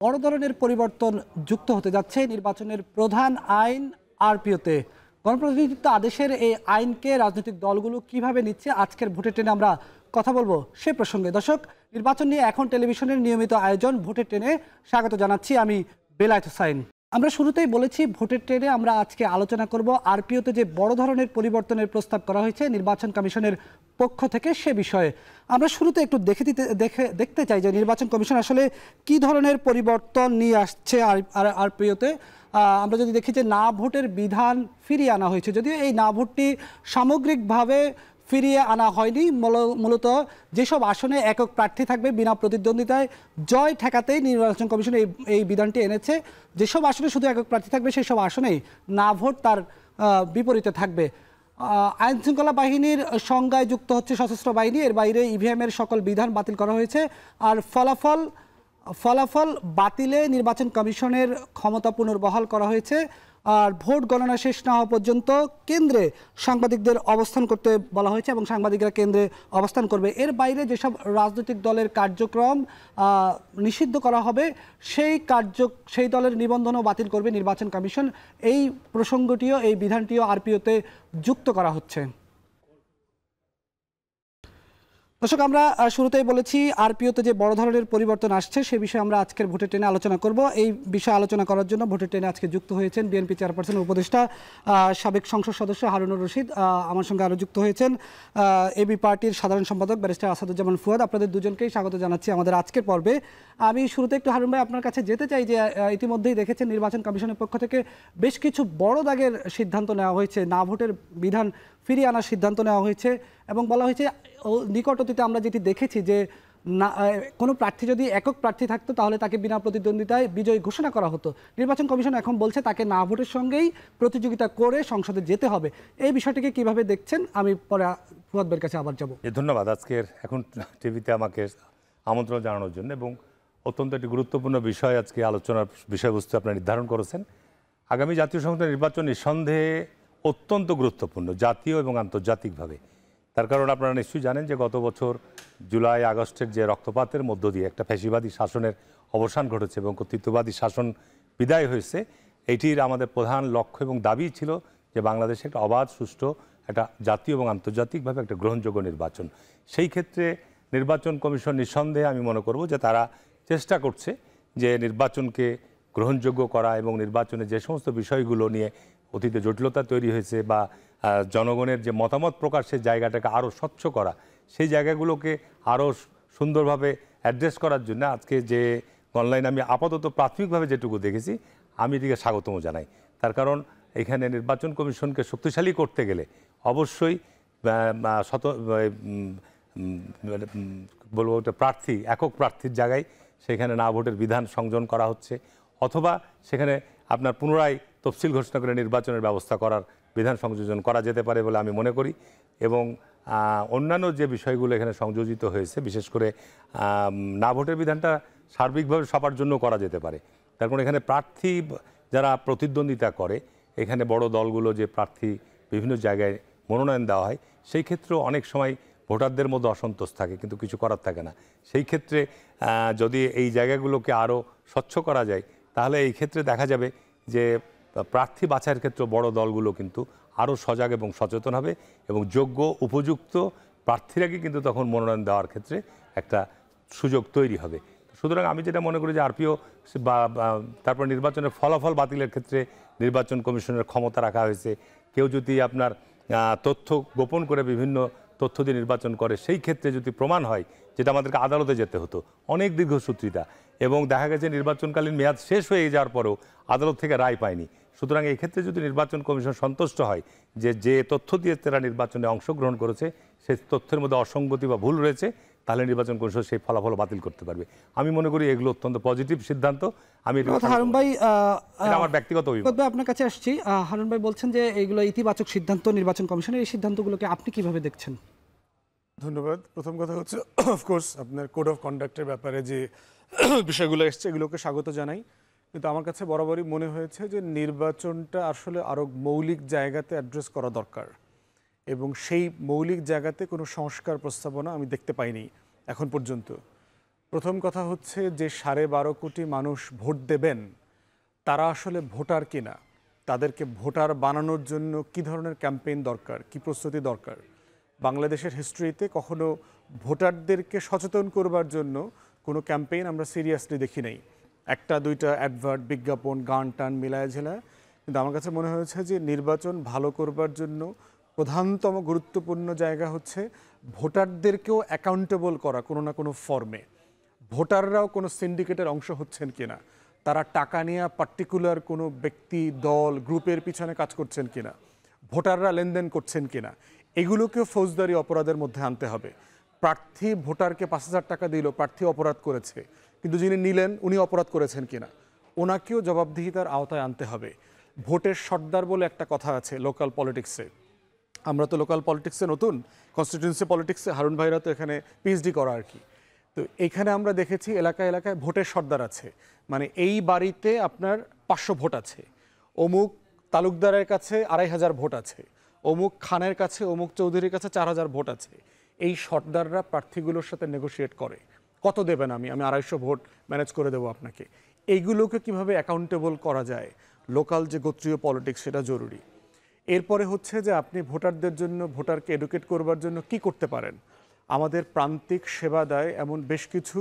বড় ধরনের পরিবর্তন যুক্ত হতে যাচ্ছে নির্বাচনের প্রধান আইন আরপিওতে। গণপ্রতিনিধিত্ব আদেশের এই আইনকে রাজনৈতিক দলগুলো কিভাবে নিচ্ছে, আজকের ভোটের ট্রেনে আমরা কথা বলবো সে প্রসঙ্গে। দর্শক, নির্বাচন নিয়ে এখন টেলিভিশনের নিয়মিত আয়োজন ভোটের ট্রেনে স্বাগত জানাচ্ছি আমি বেলায়েত হোসাইন। আমরা শুরুতেই বলেছি ভোটের ট্রেনে আমরা আজকে আলোচনা করব আরপিওতে যে বড় ধরনের পরিবর্তনের প্রস্তাব করা হয়েছে নির্বাচন কমিশনের পক্ষ থেকে সে বিষয়ে। আমরা শুরুতে একটু দেখতে চাই যে নির্বাচন কমিশন আসলে কি ধরনের পরিবর্তন নিয়ে আসছে আরপিওতে। আমরা যদি দেখি যে না ভোটের বিধান ফিরিয়ে আনা হয়েছে, যদিও এই না ভোটটি সামগ্রিকভাবে ফিরিয়ে আনা হয়নি। মূলত যেসব আসনে একক প্রার্থী থাকবে বিনা প্রতিদ্বন্দ্বিতায় জয় ঠেকাতেই নির্বাচন কমিশন এই বিধানটি এনেছে। যেসব আসনে শুধু একক প্রার্থী থাকবে সেই সব আসনেই না ভোট তার বিপরীতে থাকবে। আইন শৃঙ্খলা বাহিনীর সংজ্ঞায় যুক্ত হচ্ছে সশস্ত্র বাহিনী, এর বাইরে ইভিএমের সকল বিধান বাতিল করা হয়েছে। আর ফলাফল বাতিলে নির্বাচন কমিশনের ক্ষমতা পুনর্বহাল করা হয়েছে। আর ভোট গণনা শেষ না হওয়া পর্যন্ত কেন্দ্রে সাংবাদিকদের অবস্থান করতে বলা হয়েছে এবং সাংবাদিকরা কেন্দ্রে অবস্থান করবে। এর বাইরে যেসব রাজনৈতিক দলের কার্যক্রম নিষিদ্ধ করা হবে সেই দলের নিবন্ধনও বাতিল করবে নির্বাচন কমিশন। এই প্রসঙ্গটিও, এই বিধানটিও আরপিওতে যুক্ত করা হচ্ছে। দর্শক, আমরা শুরুতেই বলেছি আরপিওতে যে বড় ধরনের পরিবর্তন আসছে সে বিষয়ে আমরা আজকের ভোটের ট্রেনে আলোচনা করব। এই বিষয়ে আলোচনা করার জন্য ভোটের ট্রেনে আজকে যুক্ত হয়েছেন বিএনপি চেয়ারপারসনের উপদেষ্টা সাবেক সংসদ সদস্য হারুনুর রশিদ। আমার সঙ্গে আরও যুক্ত হয়েছেন এবি পার্টির সাধারণ সম্পাদক ব্যারিস্টার আসাদুজ্জামান ফুয়াদ। আপনাদের দুজনকেই স্বাগত জানাচ্ছি আমাদের আজকের পর্বে। আমি শুরুতে একটু হারুন ভাই আপনার কাছে যেতে চাই যে ইতিমধ্যেই দেখেছেন নির্বাচন কমিশনের পক্ষ থেকে বেশ কিছু বড় দাগের সিদ্ধান্ত নেওয়া হয়েছে। না ভোটের বিধান ফিরিয়ে আনার সিদ্ধান্ত নেওয়া হয়েছে এবং বলা হয়েছে নিকট অতীতে আমরা যেটি দেখেছি যে না কোনো প্রার্থী যদি একক প্রার্থী থাকতো তাহলে তাকে বিনা প্রতিদ্বন্দ্বিতায় বিজয়ী ঘোষণা করা হতো। নির্বাচন কমিশন এখন বলছে তাকে না ভোটের সঙ্গেই প্রতিযোগিতা করে সংসদে যেতে হবে। এই বিষয়টিকে কিভাবে দেখছেন, আমি পরে ফুয়াদ ভাইয়ের কাছে আবার যাব। ধন্যবাদ আজকের এখন টিভিতে আমাকে আমন্ত্রণ জানানোর জন্য, এবং অত্যন্ত একটি গুরুত্বপূর্ণ বিষয় আজকে আলোচনার বিষয়বস্তু আপনারা নির্ধারণ করেছেন। আগামী জাতীয় সংসদ নির্বাচন নিঃসন্দেহে অত্যন্ত গুরুত্বপূর্ণ জাতীয় এবং আন্তর্জাতিকভাবে। তার কারণ আপনারা নিশ্চয়ই জানেন যে গত বছর জুলাই আগস্টের যে রক্তপাতের মধ্য দিয়ে একটা ফ্যাসিবাদী শাসনের অবসান ঘটেছে এবং কর্তৃত্ববাদী শাসন বিদায় হয়েছে। এটির আমাদের প্রধান লক্ষ্য এবং দাবি ছিল যে বাংলাদেশে একটা অবাধ, সুষ্ঠু, একটা জাতীয় এবং আন্তর্জাতিকভাবে একটা গ্রহণযোগ্য নির্বাচন। সেই ক্ষেত্রে নির্বাচন কমিশন নিঃসন্দেহে আমি মনে করব যে তারা চেষ্টা করছে যে নির্বাচনকে গ্রহণযোগ্য করা এবং নির্বাচনে যে সমস্ত বিষয়গুলো নিয়ে অতীতে জটিলতা তৈরি হয়েছে বা জনগণের যে মতামত প্রকাশের জায়গাটাকে আরও স্বচ্ছ করা, সেই জায়গাগুলোকে আরও সুন্দরভাবে অ্যাড্রেস করার জন্য আজকে যে অনলাইনে আমি আপাতত প্রাথমিকভাবে যেটুকু দেখেছি আমি এটিকে স্বাগতম জানাই। তার কারণ এখানে নির্বাচন কমিশনকে শক্তিশালী করতে গেলে অবশ্যই বলবো ওটা প্রার্থী, একক প্রার্থীর জায়গায় সেখানে না ভোটের বিধান সংযোজন করা হচ্ছে, অথবা সেখানে আপনার পুনরায় তফসিল ঘোষণা করে নির্বাচনের ব্যবস্থা করার বিধান সংযোজন করা যেতে পারে বলে আমি মনে করি। এবং অন্যান্য যে বিষয়গুলো এখানে সংযোজিত হয়েছে, বিশেষ করে না ভোটের বিধানটা সার্বিকভাবে সবার জন্য করা যেতে পারে। তার কারণ এখানে প্রার্থী যারা প্রতিদ্বন্দ্বিতা করে, এখানে বড় দলগুলো যে প্রার্থী বিভিন্ন জায়গায় মনোনয়ন দেওয়া হয়, সেই ক্ষেত্রেও অনেক সময় ভোটারদের মধ্যে অসন্তোষ থাকে, কিন্তু কিছু করার থাকে না। সেই ক্ষেত্রে যদি এই জায়গাগুলোকে আরও স্বচ্ছ করা যায় তাহলে এই ক্ষেত্রে দেখা যাবে যে প্রার্থী বাছাইয়ের ক্ষেত্রে বড় দলগুলো কিন্তু আরও সজাগ এবং সচেতন হবে এবং যোগ্য উপযুক্ত প্রার্থীরাকে কিন্তু তখন মনোনয়ন দেওয়ার ক্ষেত্রে একটা সুযোগ তৈরি হবে। সুতরাং আমি যেটা মনে করি যে আরপিও বা তারপর নির্বাচনের ফলাফল বাতিলের ক্ষেত্রে নির্বাচন কমিশনের ক্ষমতা রাখা হয়েছে। কেউ যদি আপনার তথ্য গোপন করে বিভিন্ন তথ্য দিয়ে নির্বাচন করে, সেই ক্ষেত্রে যদি প্রমাণ হয়, যেটা আমাদেরকে আদালতে যেতে হতো, অনেক দীর্ঘসূত্রিতা, এবং দেখা গেছে নির্বাচনকালীন মেয়াদ শেষ হয়ে যাওয়ার পরেও আদালত থেকে রায় পায়নি। সুতরাং এই ক্ষেত্রে যদি নির্বাচন কমিশন সন্তুষ্ট হয় যে তথ্য দিয়ে তারা নির্বাচনে অংশগ্রহণ করেছে সেই তথ্যের মধ্যে অসঙ্গতি বা ভুল রয়েছে, তাহলে নির্বাচন কমিশন সেই ফলাফল বাতিল করতে পারবে। আমি মনে করি এগুলো অত্যন্ত পজিটিভ সিদ্ধান্ত। আমি হারুন ভাই, আমার ব্যক্তিগত অভিমত। আপনার কাছে আসছি। হারুন ভাই বলছেন যে এইগুলো ইতিবাচক সিদ্ধান্ত নির্বাচন কমিশনের, এই সিদ্ধান্তগুলোকে আপনি কিভাবে দেখছেন? ধন্যবাদ। প্রথম কথা হচ্ছে অফকোর্স আপনার কোড অফ কন্ডাক্টের ব্যাপারে যে বিষয়গুলো এসছে এগুলোকে স্বাগত জানাই, কিন্তু আমার কাছে বরাবরই মনে হয়েছে যে নির্বাচনটা আসলে আরও মৌলিক জায়গাতে অ্যাড্রেস করা দরকার, এবং সেই মৌলিক জায়গাতে কোনো সংস্কার প্রস্তাবনা আমি দেখতে পাইনি এখন পর্যন্ত। প্রথম কথা হচ্ছে যে 12.5 কোটি মানুষ ভোট দেবেন তারা আসলে ভোটার কিনা, তাদেরকে ভোটার বানানোর জন্য কি ধরনের ক্যাম্পেইন দরকার, কি প্রস্তুতি দরকার। বাংলাদেশের হিস্ট্রিতে কখনো ভোটারদেরকে সচেতন করবার জন্য কোনো ক্যাম্পেইন আমরা সিরিয়াসলি দেখি নাই। একটা দুইটা অ্যাডভার্ট, বিজ্ঞাপন, গান টান মিলায় ঝেলায়। কিন্তু আমার কাছে মনে হয়েছে যে নির্বাচন ভালো করবার জন্য প্রধানতম গুরুত্বপূর্ণ জায়গা হচ্ছে ভোটারদেরকেও অ্যাকাউন্টেবল করা কোনো না কোনো ফর্মে। ভোটাররাও কোনো সিন্ডিকেটের অংশ হচ্ছেন কিনা, তারা টাকা নিয়ে পার্টিকুলার কোনো ব্যক্তি, দল, গ্রুপের পিছনে কাজ করছেন কিনা, ভোটাররা লেনদেন করছেন কিনা, এগুলোকেও ফৌজদারি অপরাধের মধ্যে আনতে হবে। প্রার্থী ভোটারকে 5,000 টাকা দিল, প্রার্থী অপরাধ করেছে, কিন্তু যিনি নিলেন উনি অপরাধ করেছেন কিনা, ওনাকেও জবাবদিহিতার আওতায় আনতে হবে। ভোটের সর্দার বলে একটা কথা আছে লোকাল পলিটিক্সে। আমরা তো লোকাল পলিটিক্সে নতুন, কনস্টিটিউয়েন্সি পলিটিক্সে হারুন ভাইরা তো এখানে পিএইচডি করা আর কি। তো এইখানে আমরা দেখেছি এলাকায় এলাকায় ভোটের সর্দার আছে, মানে এই বাড়িতে আপনার 500 ভোট আছে, অমুক তালুকদারের কাছে 2,500 ভোট আছে, অমুক খানের কাছে, অমুক চৌধুরীর কাছে 4,000 ভোট আছে। এই সর্দাররা প্রার্থীগুলোর সাথে নেগোশিয়েট করে, কত দেবেন, আমি 250 ভোট ম্যানেজ করে দেবো আপনাকে। এইগুলোকে কিভাবে অ্যাকাউন্টেবল করা যায়, লোকাল যে গোত্রীয় পলিটিক্স, সেটা জরুরি। এরপরে হচ্ছে যে আপনি ভোটারদের জন্য, ভোটারকে এডুকেট করবার জন্য কি করতে পারেন। আমাদের প্রান্তিক সেবা দেয় এমন বেশ কিছু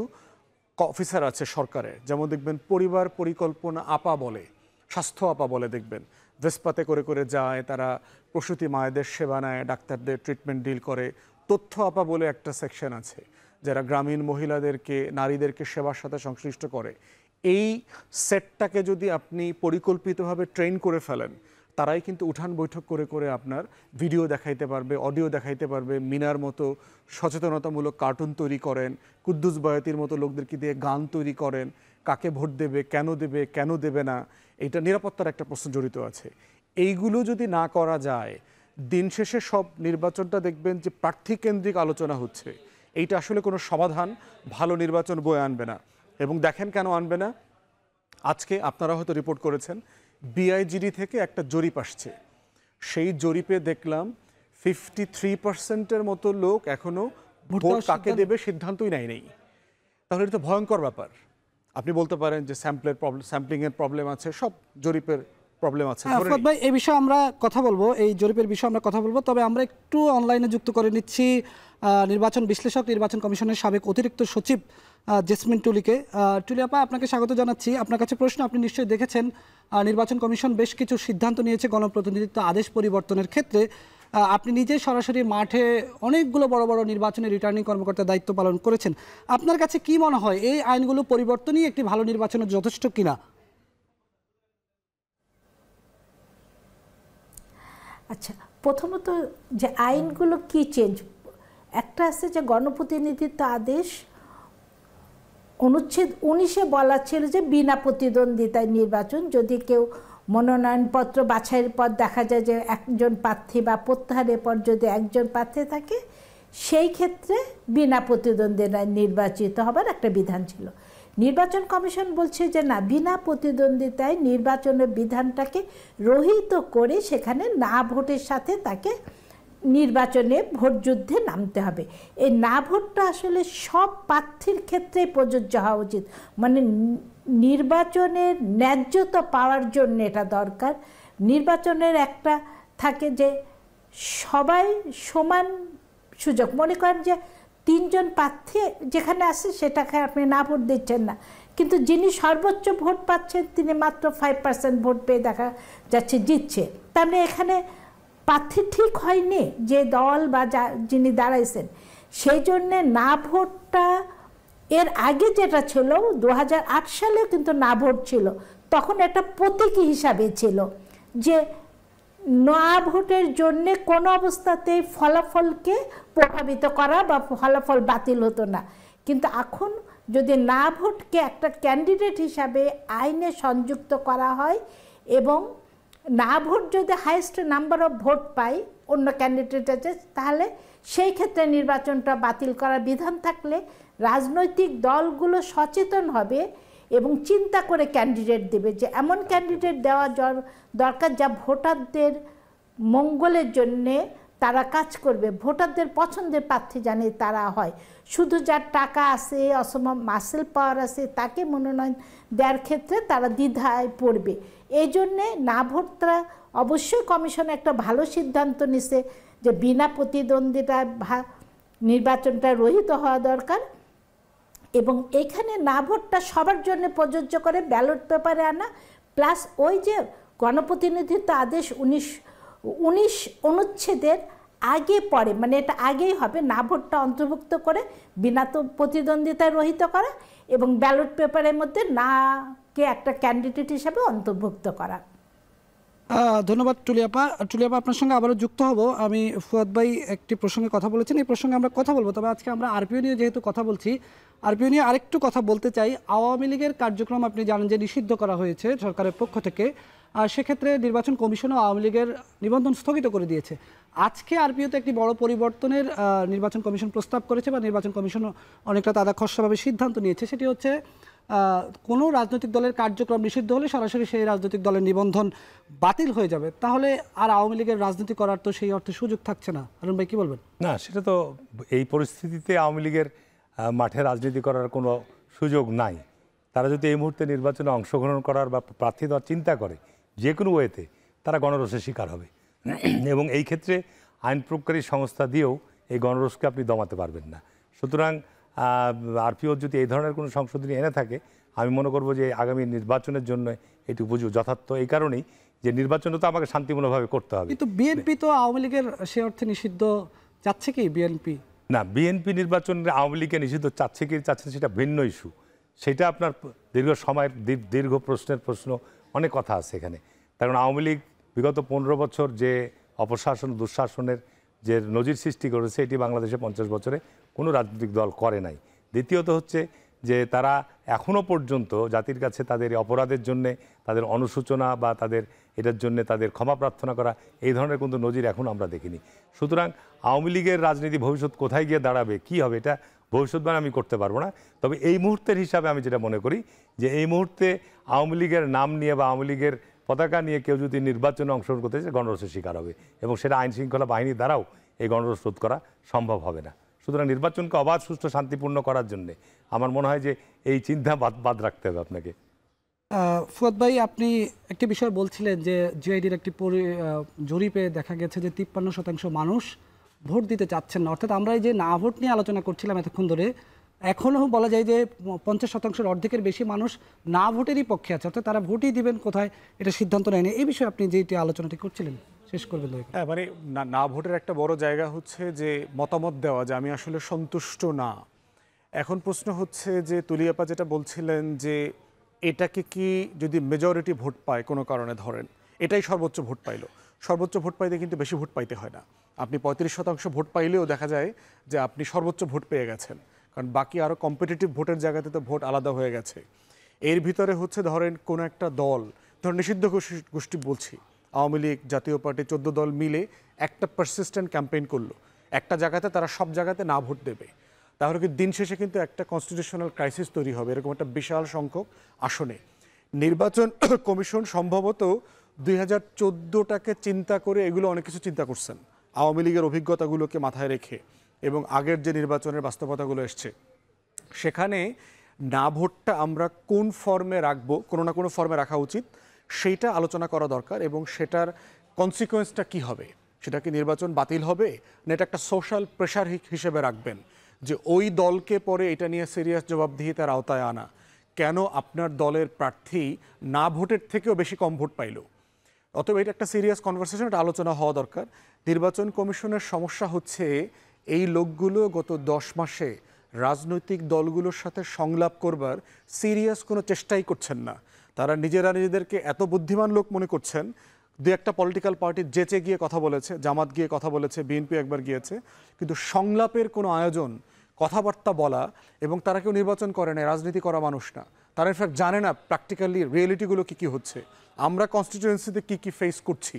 অফিসার আছে সরকারের, যেমন দেখবেন পরিবার পরিকল্পনা আপা বলে, স্বাস্থ্য আপা বলে, দেখবেন ভেসপাতে করে করে যায়, তারা প্রসূতি মায়েদের সেবা নেয়, ডাক্তারদের ট্রিটমেন্ট ডিল করে। তথ্য আপা বলে একটা সেকশন আছে যারা গ্রামীণ মহিলাদেরকে, নারীদেরকে সেবার সাথে সংশ্লিষ্ট করে। এই সেটটাকে যদি আপনি পরিকল্পিতভাবে ট্রেন করে ফেলেন, তারাই কিন্তু উঠান বৈঠক করে করে আপনার ভিডিও দেখাইতে পারবে, অডিও দেখাইতে পারবে। মিনার মতো সচেতনতামূলক কার্টুন তৈরি করেন, কুদ্দুস বয়াতির মতো লোকদেরকে দিয়ে গান তৈরি করেন, কাকে ভোট দেবে, কেন দেবে না, এইটা নিরাপত্তার একটা প্রশ্ন জড়িত আছে। এইগুলো যদি না করা যায়, দিন শেষে সব নির্বাচনটা দেখবেন যে প্রার্থী কেন্দ্রিক আলোচনা হচ্ছে। এইটা আসলে কোনো সমাধান, ভালো নির্বাচন বয়ে আনবে না। এবং দেখেন কেন আনবে না, আজকে আপনারা হয়তো রিপোর্ট করেছেন, বিআইজিডি থেকে একটা জরিপ আসছে। সেই জরিপে দেখলাম 53% মতো লোক এখনো ভোট কাকে দেবে সিদ্ধান্তই নেই। তাহলে এটা তো ভয়ঙ্কর ব্যাপার। আপনি বলতে পারেন যে স্যাম্পলিংয়ের প্রবলেম আছে, সব জরিপের প্রবলেম আছে। আফরাদ ভাই, এই বিষয়ে আমরা কথা বলবো, এই জরিপের বিষয়ে আমরা কথা বলবো। তবে আমরা একটু অনলাইনে যুক্ত করে নিচ্ছি নির্বাচন বিশ্লেষক, নির্বাচন কমিশনের সাবেক অতিরিক্ত সচিব জেসমিন টুলিকে। টুলি আপা, আপনাকে স্বাগত জানাচ্ছি। আপনার কাছে প্রশ্ন, আপনি নিশ্চয়ই দেখেছেন নির্বাচন কমিশন বেশ কিছু সিদ্ধান্ত নিয়েছে গণপ্রতিনিধিত্ব আদেশ পরিবর্তনের ক্ষেত্রে। আপনি নিজেই সরাসরি মাঠে অনেকগুলো বড় বড় নির্বাচনে রিটার্নিং কর্মকর্তার দায়িত্ব পালন করেছেন। আপনার কাছে কি মনে হয়, এই আইনগুলো পরিবর্তনই একটি ভালো নির্বাচনের যথেষ্ট কিনা? আচ্ছা, প্রথমত যে আইনগুলো কি চেঞ্জ, একটা আছে যে গণপ্রতিনিধিত্ব আদেশ অনুচ্ছেদ 19-এ বলা ছিল যে বিনা প্রতিদ্বন্দ্বিতায় নির্বাচন, যদি কেউ মনোনয়নপত্র বাছাইয়ের পর দেখা যায় যে একজন প্রার্থী বা প্রত্যাহারের পর যদি একজন প্রার্থী থাকে, সেই ক্ষেত্রে বিনা প্রতিদ্বন্দ্বিতায় নির্বাচিত হবার একটা বিধান ছিল। নির্বাচন কমিশন বলছে যে না, বিনা প্রতিদ্বন্দ্বিতায় নির্বাচনের বিধানটাকে রহিত করে সেখানে না ভোটের সাথে তাকে নির্বাচনে ভোট যুদ্ধে নামতে হবে। এই না ভোটটা আসলে সব প্রার্থীর ক্ষেত্রে প্রযোজ্য হওয়া উচিত, মানে নির্বাচনের ন্যায্যতা পাওয়ার জন্য এটা দরকার। নির্বাচনের একটা থাকে যে সবাই সমান সুযোগ, মনে করেন যে 3 জন প্রার্থী যেখানে আসে সেটাকে আপনি না ভোট দিচ্ছেন না, কিন্তু যিনি সর্বোচ্চ ভোট পাচ্ছেন তিনি মাত্র 5% ভোট পেয়ে দেখা যাচ্ছে জিতছে। তার মানে এখানে প্রার্থী ঠিক হয়নি যে দল বা যিনি দাঁড়াইছেন। সেই জন্যে না ভোটটা, এর আগে যেটা ছিল 2008 সালেও কিন্তু না ভোট ছিল, তখন একটা প্রতীকী হিসাবে ছিল যে না ভোটের জন্যে কোনো অবস্থাতেই ফলাফলকে প্রভাবিত করা বা ফলাফল বাতিল হতো না। কিন্তু এখন যদি না ভোটকে একটা ক্যান্ডিডেট হিসাবে আইনে সংযুক্ত করা হয় এবং না ভোট যদি হাইয়েস্ট নাম্বার অফ ভোট পায় অন্য ক্যান্ডিডেট আছে, তাহলে সেই ক্ষেত্রে নির্বাচনটা বাতিল করার বিধান থাকলে রাজনৈতিক দলগুলো সচেতন হবে এবং চিন্তা করে ক্যান্ডিডেট দেবে যে এমন ক্যান্ডিডেট দেওয়া দরকার যা ভোটারদের মঙ্গলের জন্যে তারা কাজ করবে, ভোটারদের পছন্দের প্রার্থী জানে তারা হয়। শুধু যার টাকা আছে অথবা মাসেল পাওয়ার আছে তাকে মনোনয়ন দেওয়ার ক্ষেত্রে তারা দ্বিধায় পড়বে। এই জন্যে না ভোটাররা অবশ্যই কমিশন একটা ভালো সিদ্ধান্ত নিছে যে বিনা প্রতিদ্বন্দ্বিতা নির্বাচনটা রহিত হওয়া দরকার, এবং এখানে না ভোটটা সবার জন্য প্রযোজ্য করে ব্যালট পেপারে আনা, প্লাস ওই যে গণপ্রতিনিধিত্ব আদেশ 19 অনুচ্ছেদের আগে পরে, মানে এটা আগেই হবে, না ভোটটা অন্তর্ভুক্ত করে বিনা প্রতিদ্বন্দ্বিতায় রহিত করা এবং ব্যালট পেপারের মধ্যে নাকে একটা ক্যান্ডিডেট হিসাবে অন্তর্ভুক্ত করা। ধন্যবাদ টুলিয়াপা। টুলিয়াপা, আপনার সঙ্গে আবারও যুক্ত হব। আমি ফুয়াদ ভাই একটি প্রসঙ্গে কথা বলেছেন, এই প্রসঙ্গে আমরা কথা বলবো, তবে আজকে আমরা আরপিও নিয়ে যেহেতু কথা বলছি, আরপিও নিয়ে আরেকটু কথা বলতে চাই। আওয়ামী লীগের কার্যক্রম আপনি জানেন যে নিষিদ্ধ করা হয়েছে সরকারের পক্ষ থেকে, আর সেক্ষেত্রে নির্বাচন কমিশনও আওয়ামী লীগের নিবন্ধন স্থগিত করে দিয়েছে। আজকে আরপিওতে একটি বড় পরিবর্তনের নির্বাচন কমিশন প্রস্তাব করেছে, বা নির্বাচন কমিশন অনেকটা তারা খসড়াভাবে সিদ্ধান্ত নিয়েছে। সেটি হচ্ছে কোনো রাজনৈতিক দলের কার্যক্রম নিষিদ্ধ হলে সরাসরি সেই রাজনৈতিক দলের নিবন্ধন বাতিল হয়ে যাবে। তাহলে আর আওয়ামী লীগের রাজনীতি করার তো সেই অর্থে সুযোগ থাকছে না। হারুন ভাই কি বলবেন? না, সেটা তো এই পরিস্থিতিতে আওয়ামী লীগের মাঠে রাজনীতি করার কোনো সুযোগ নাই। তারা যদি এই মুহূর্তে নির্বাচনে অংশগ্রহণ করার বা প্রার্থী দেওয়ার চিন্তা করে যে কোনো ওয়েতে, তারা গণরোষের শিকার হবে। এবং এই ক্ষেত্রে আইন প্রয়োগকারী সংস্থা দিয়েও এই গণরোষকে আপনি দমাতে পারবেন না। সুতরাং আরপিও যদি এই ধরনের কোনো সংশোধনী এনে থাকে, আমি মনে করব যে আগামী নির্বাচনের জন্য এটি উপযোগী যথার্থ, এই কারণেই যে নির্বাচনটা তো আমাকে শান্তিপূর্ণভাবে করতে হবে। কিন্তু বিএনপি তো আওয়ামী লীগের সে অর্থে নিষিদ্ধ চাচ্ছে কি? বিএনপি না, বিএনপি নির্বাচনে আওয়ামী লীগকে নিষিদ্ধ চাচ্ছে কি চাচ্ছে সেটা ভিন্ন ইস্যু। সেটা আপনার দীর্ঘ সময়ের দীর্ঘ প্রশ্ন, অনেক কথা আছে এখানে। কারণ আওয়ামী লীগ বিগত 15 বছর যে অপশাসন দুঃশাসনের যে নজির সৃষ্টি করেছে, এটি বাংলাদেশে 50 বছরে কোনো রাজনৈতিক দল করে নাই। দ্বিতীয়ত হচ্ছে যে তারা এখনও পর্যন্ত জাতির কাছে তাদের অপরাধের জন্যে তাদের অনুশোচনা বা তাদের এটার জন্য তাদের ক্ষমা প্রার্থনা করা, এই ধরনের কোনো নজির এখন আমরা দেখিনি। সুতরাং আওয়ামী লীগের রাজনীতি ভবিষ্যৎ কোথায় গিয়ে দাঁড়াবে, কি হবে, এটা ভবিষ্যৎবাণী আমি করতে পারবো না। তবে এই মুহূর্তের হিসাবে আমি যেটা মনে করি যে এই মুহূর্তে আওয়ামী লীগের নাম নিয়ে বা আওয়ামী লীগের পতাকা নিয়ে কেউ যদি নির্বাচনে অংশগ্রহণ করতে চায়, গণরোষের শিকার হবে, এবং সেটা আইন শৃঙ্খলা বাহিনীর দ্বারাও এই গণরোষ রোধ করা সম্ভব হবে না। সুতরাং নির্বাচনকে অবাধ, সুষ্ঠু, শান্তিপূর্ণ করার জন্যে আমার মনে হয় যে এই চিন্তা বাদ রাখতে হবে আপনাকে। ফুয়াদ ভাই, আপনি একটি বিষয় বলছিলেন যে জিআইডির একটি জরিপে দেখা গেছে যে 53% মানুষ ভোট দিতে চাচ্ছেন না। অর্থাৎ আমরা এই যে না ভোট নিয়ে আলোচনা করছিলাম এতক্ষণ ধরে, এখনও বলা যায় যে 50% অর্ধেকের বেশি মানুষ না ভোটেরই পক্ষে আছে, অর্থাৎ তারা ভোটই দিবেন কোথায় এটা সিদ্ধান্ত নেয়নি। এই বিষয়ে আপনি যেটি আলোচনাটি করছিলেন শেষ করবেন। হ্যাঁ, মানে না ভোটের একটা বড় জায়গা হচ্ছে যে মতামত দেওয়া যে আমি আসলে সন্তুষ্ট না। এখন প্রশ্ন হচ্ছে যে তুলিয়াপা যেটা বলছিলেন যে এটাকে কি যদি মেজরিটি ভোট পায় কোনো কারণে, ধরেন এটাই সর্বোচ্চ ভোট পাইলো, সর্বোচ্চ ভোট পাইতে কিন্তু বেশি ভোট পাইতে হয় না। আপনি 35% ভোট পাইলেও দেখা যায় যে আপনি সর্বোচ্চ ভোট পেয়ে গেছেন, কারণ বাকি আরও কম্পিটিটিভ ভোটের জায়গাতে তো ভোট আলাদা হয়ে গেছে। এর ভিতরে হচ্ছে ধরেন কোনো একটা দল, ধরেন নিষিদ্ধ গোষ্ঠী বলছি, আওয়ামী লীগ, জাতীয় পার্টি, 14 দল মিলে একটা পারসিস্টেন্ট ক্যাম্পেইন করলো, একটা জায়গাতে তারা সব জায়গাতে না ভোট দেবে, তাহলে কি দিন শেষে কিন্তু একটা কনস্টিটিউশনাল ক্রাইসিস তৈরি হবে, এরকম একটা বিশাল সংখ্যক আসনে। নির্বাচন কমিশন সম্ভবত 2014টাকে চিন্তা করে এগুলো অনেক কিছু চিন্তা করছেন, আওয়ামী লীগের অভিজ্ঞতাগুলোকে মাথায় রেখে এবং আগের যে নির্বাচনের বাস্তবতাগুলো এসছে, সেখানে না ভোটটা আমরা কোন ফর্মে রাখবো, কোনো না কোনো ফর্মে রাখা উচিত, সেইটা আলোচনা করা দরকার। এবং সেটার কনসিকোয়েন্সটা কি হবে, সেটা কি নির্বাচন বাতিল হবে না এটা একটা সোশ্যাল প্রেশার হিসেবে রাখবেন যে ওই দলকে পরে এটা নিয়ে সিরিয়াস জবাবদিহিতার আওতায় আনা, কেন আপনার দলের প্রার্থী না ভোটের থেকেও বেশি কম ভোট পাইল। অতএব এটা একটা সিরিয়াস কনভারসেশন, এটা আলোচনা হওয়া দরকার। নির্বাচন কমিশনের সমস্যা হচ্ছে এই লোকগুলো গত 10 মাসে রাজনৈতিক দলগুলোর সাথে সংলাপ করবার সিরিয়াস কোনো চেষ্টাই করছেন না। তারা নিজেদেরকে এত বুদ্ধিমান লোক মনে করছেন, দু একটা পলিটিক্যাল পার্টি যেচে গিয়ে কথা বলেছে, জামাত গিয়ে কথা বলেছে, বিএনপি একবার গিয়েছে, কিন্তু সংলাপের কোনো আয়োজন, কথাবার্তা বলা, এবং তারা কেউ নির্বাচন করে না, রাজনীতি করা মানুষ না, তারা ইনফ্যাক্ট জানে না প্র্যাকটিক্যালি রিয়েলিটিগুলো কী হচ্ছে, আমরা কনস্টিটিউয়েন্সিতে কী ফেস করছি।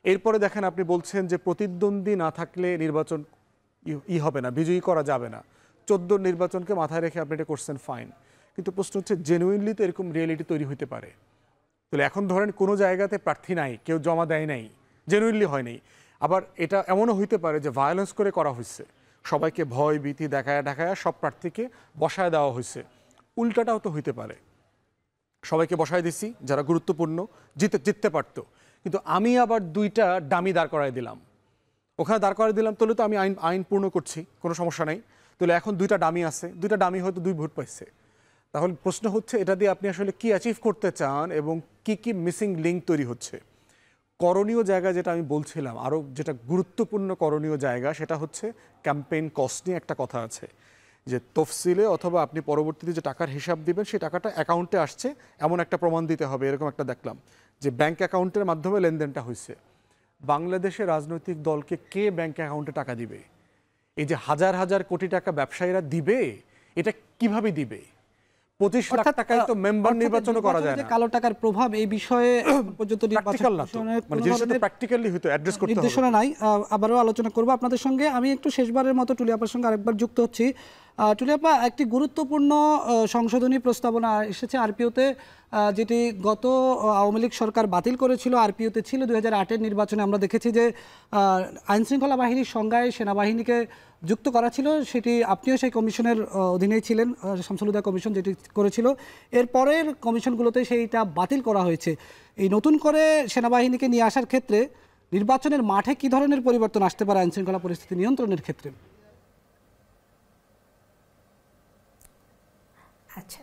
এরপরে দেখেন আপনি বলছেন যে প্রতিদ্বন্দ্বী না থাকলে নির্বাচন হবে না, বিজয়ী করা যাবে না। 14 নির্বাচনকে মাথায় রেখে আপনি এটা করছেন, ফাইন, কিন্তু প্রশ্ন হচ্ছে জেনুইনলি তো এরকম রিয়েলিটি তৈরি হতে পারে। তাহলে এখন ধরেন কোনো জায়গাতে প্রার্থী নাই, কেউ জমা দেয় নাই, জেনুইনলি হয় নাই, আবার এটা এমনও হইতে পারে যে ভায়োলেন্স করে করা হয়েছে, সবাইকে ভয় ভীতি দেখায় সব প্রার্থীকে বসায় দেওয়া হয়েছে। উল্টাটাও তো হইতে পারে, সবাইকে বসায় দিছি যারা গুরুত্বপূর্ণ, জিততে পারতো, কিন্তু আমি আবার 2টা ডামি দাঁড় করায় দিলাম, ওখানে দাঁড় করায় দিলাম, তাহলে তো আমি আইন পূর্ণ করছি, কোনো সমস্যা নাই। তাহলে এখন 2টা ডামি আছে, 2টা ডামি হয়তো 2 ভোট পাইছে। তাহলে প্রশ্ন হচ্ছে এটা দিয়ে আপনি আসলে কি অ্যাচিভ করতে চান এবং কি মিসিং লিঙ্ক তৈরি হচ্ছে। করণীয় জায়গা যেটা আমি বলছিলাম, আরও যেটা গুরুত্বপূর্ণ করণীয় জায়গা, সেটা হচ্ছে ক্যাম্পেইন কস্ট নিয়ে একটা কথা আছে, যে তফসিলে অথবা আপনি পরবর্তীতে যে টাকার হিসাব দিবেন সেই টাকাটা অ্যাকাউন্টে আসছে এমন একটা প্রমাণ দিতে হবে। এরকম একটা দেখলাম যে ব্যাংক অ্যাকাউন্টের মাধ্যমে লেনদেনটা হয়েছে। বাংলাদেশের রাজনৈতিক দলকে কে ব্যাংক অ্যাকাউন্টে টাকা দিবে? এই যে হাজার হাজার কোটি টাকা ব্যবসায়ীরা দিবে, এটা কিভাবে দিবে? 25 লাখ টাকায় তো মেম্বার নির্বাচন করা যায় না। কালো টাকার প্রভাব এই বিষয়ে পর্যন্ত প্র্যাকটিক্যালি হয়তো অ্যাড্রেস করতে হবে, নির্দেশনা নাই। আবারও আলোচনা করব আপনাদের সঙ্গে। আমি একটু শেষবারের মতো টুলিয়াপার সঙ্গে আরেকবার যুক্ত হচ্ছি। টুলিয়াপা, একটি গুরুত্বপূর্ণ সংশোধনী প্রস্তাবনা এসেছে আরপিওতে, যেটি গত আওয়ামী লীগ সরকার বাতিল করেছিল। আরপিওতে ছিল 2008-এর নির্বাচনে আমরা দেখেছি যে আইনশৃঙ্খলা বাহিনীর সংজ্ঞায় সেনাবাহিনীকে যুক্ত করা ছিল, সেটি আপনিও সেই কমিশনের অধীনেই ছিলেন, শামসুল হুদা কমিশন যেটি করেছিল। এর পরের কমিশনগুলোতে সেইটা বাতিল করা হয়েছে। এই নতুন করে সেনাবাহিনীকে নিয়ে আসার ক্ষেত্রে নির্বাচনের মাঠে কি ধরনের পরিবর্তন আসতে পারে আইনশৃঙ্খলা পরিস্থিতি নিয়ন্ত্রণের ক্ষেত্রে? আচ্ছা,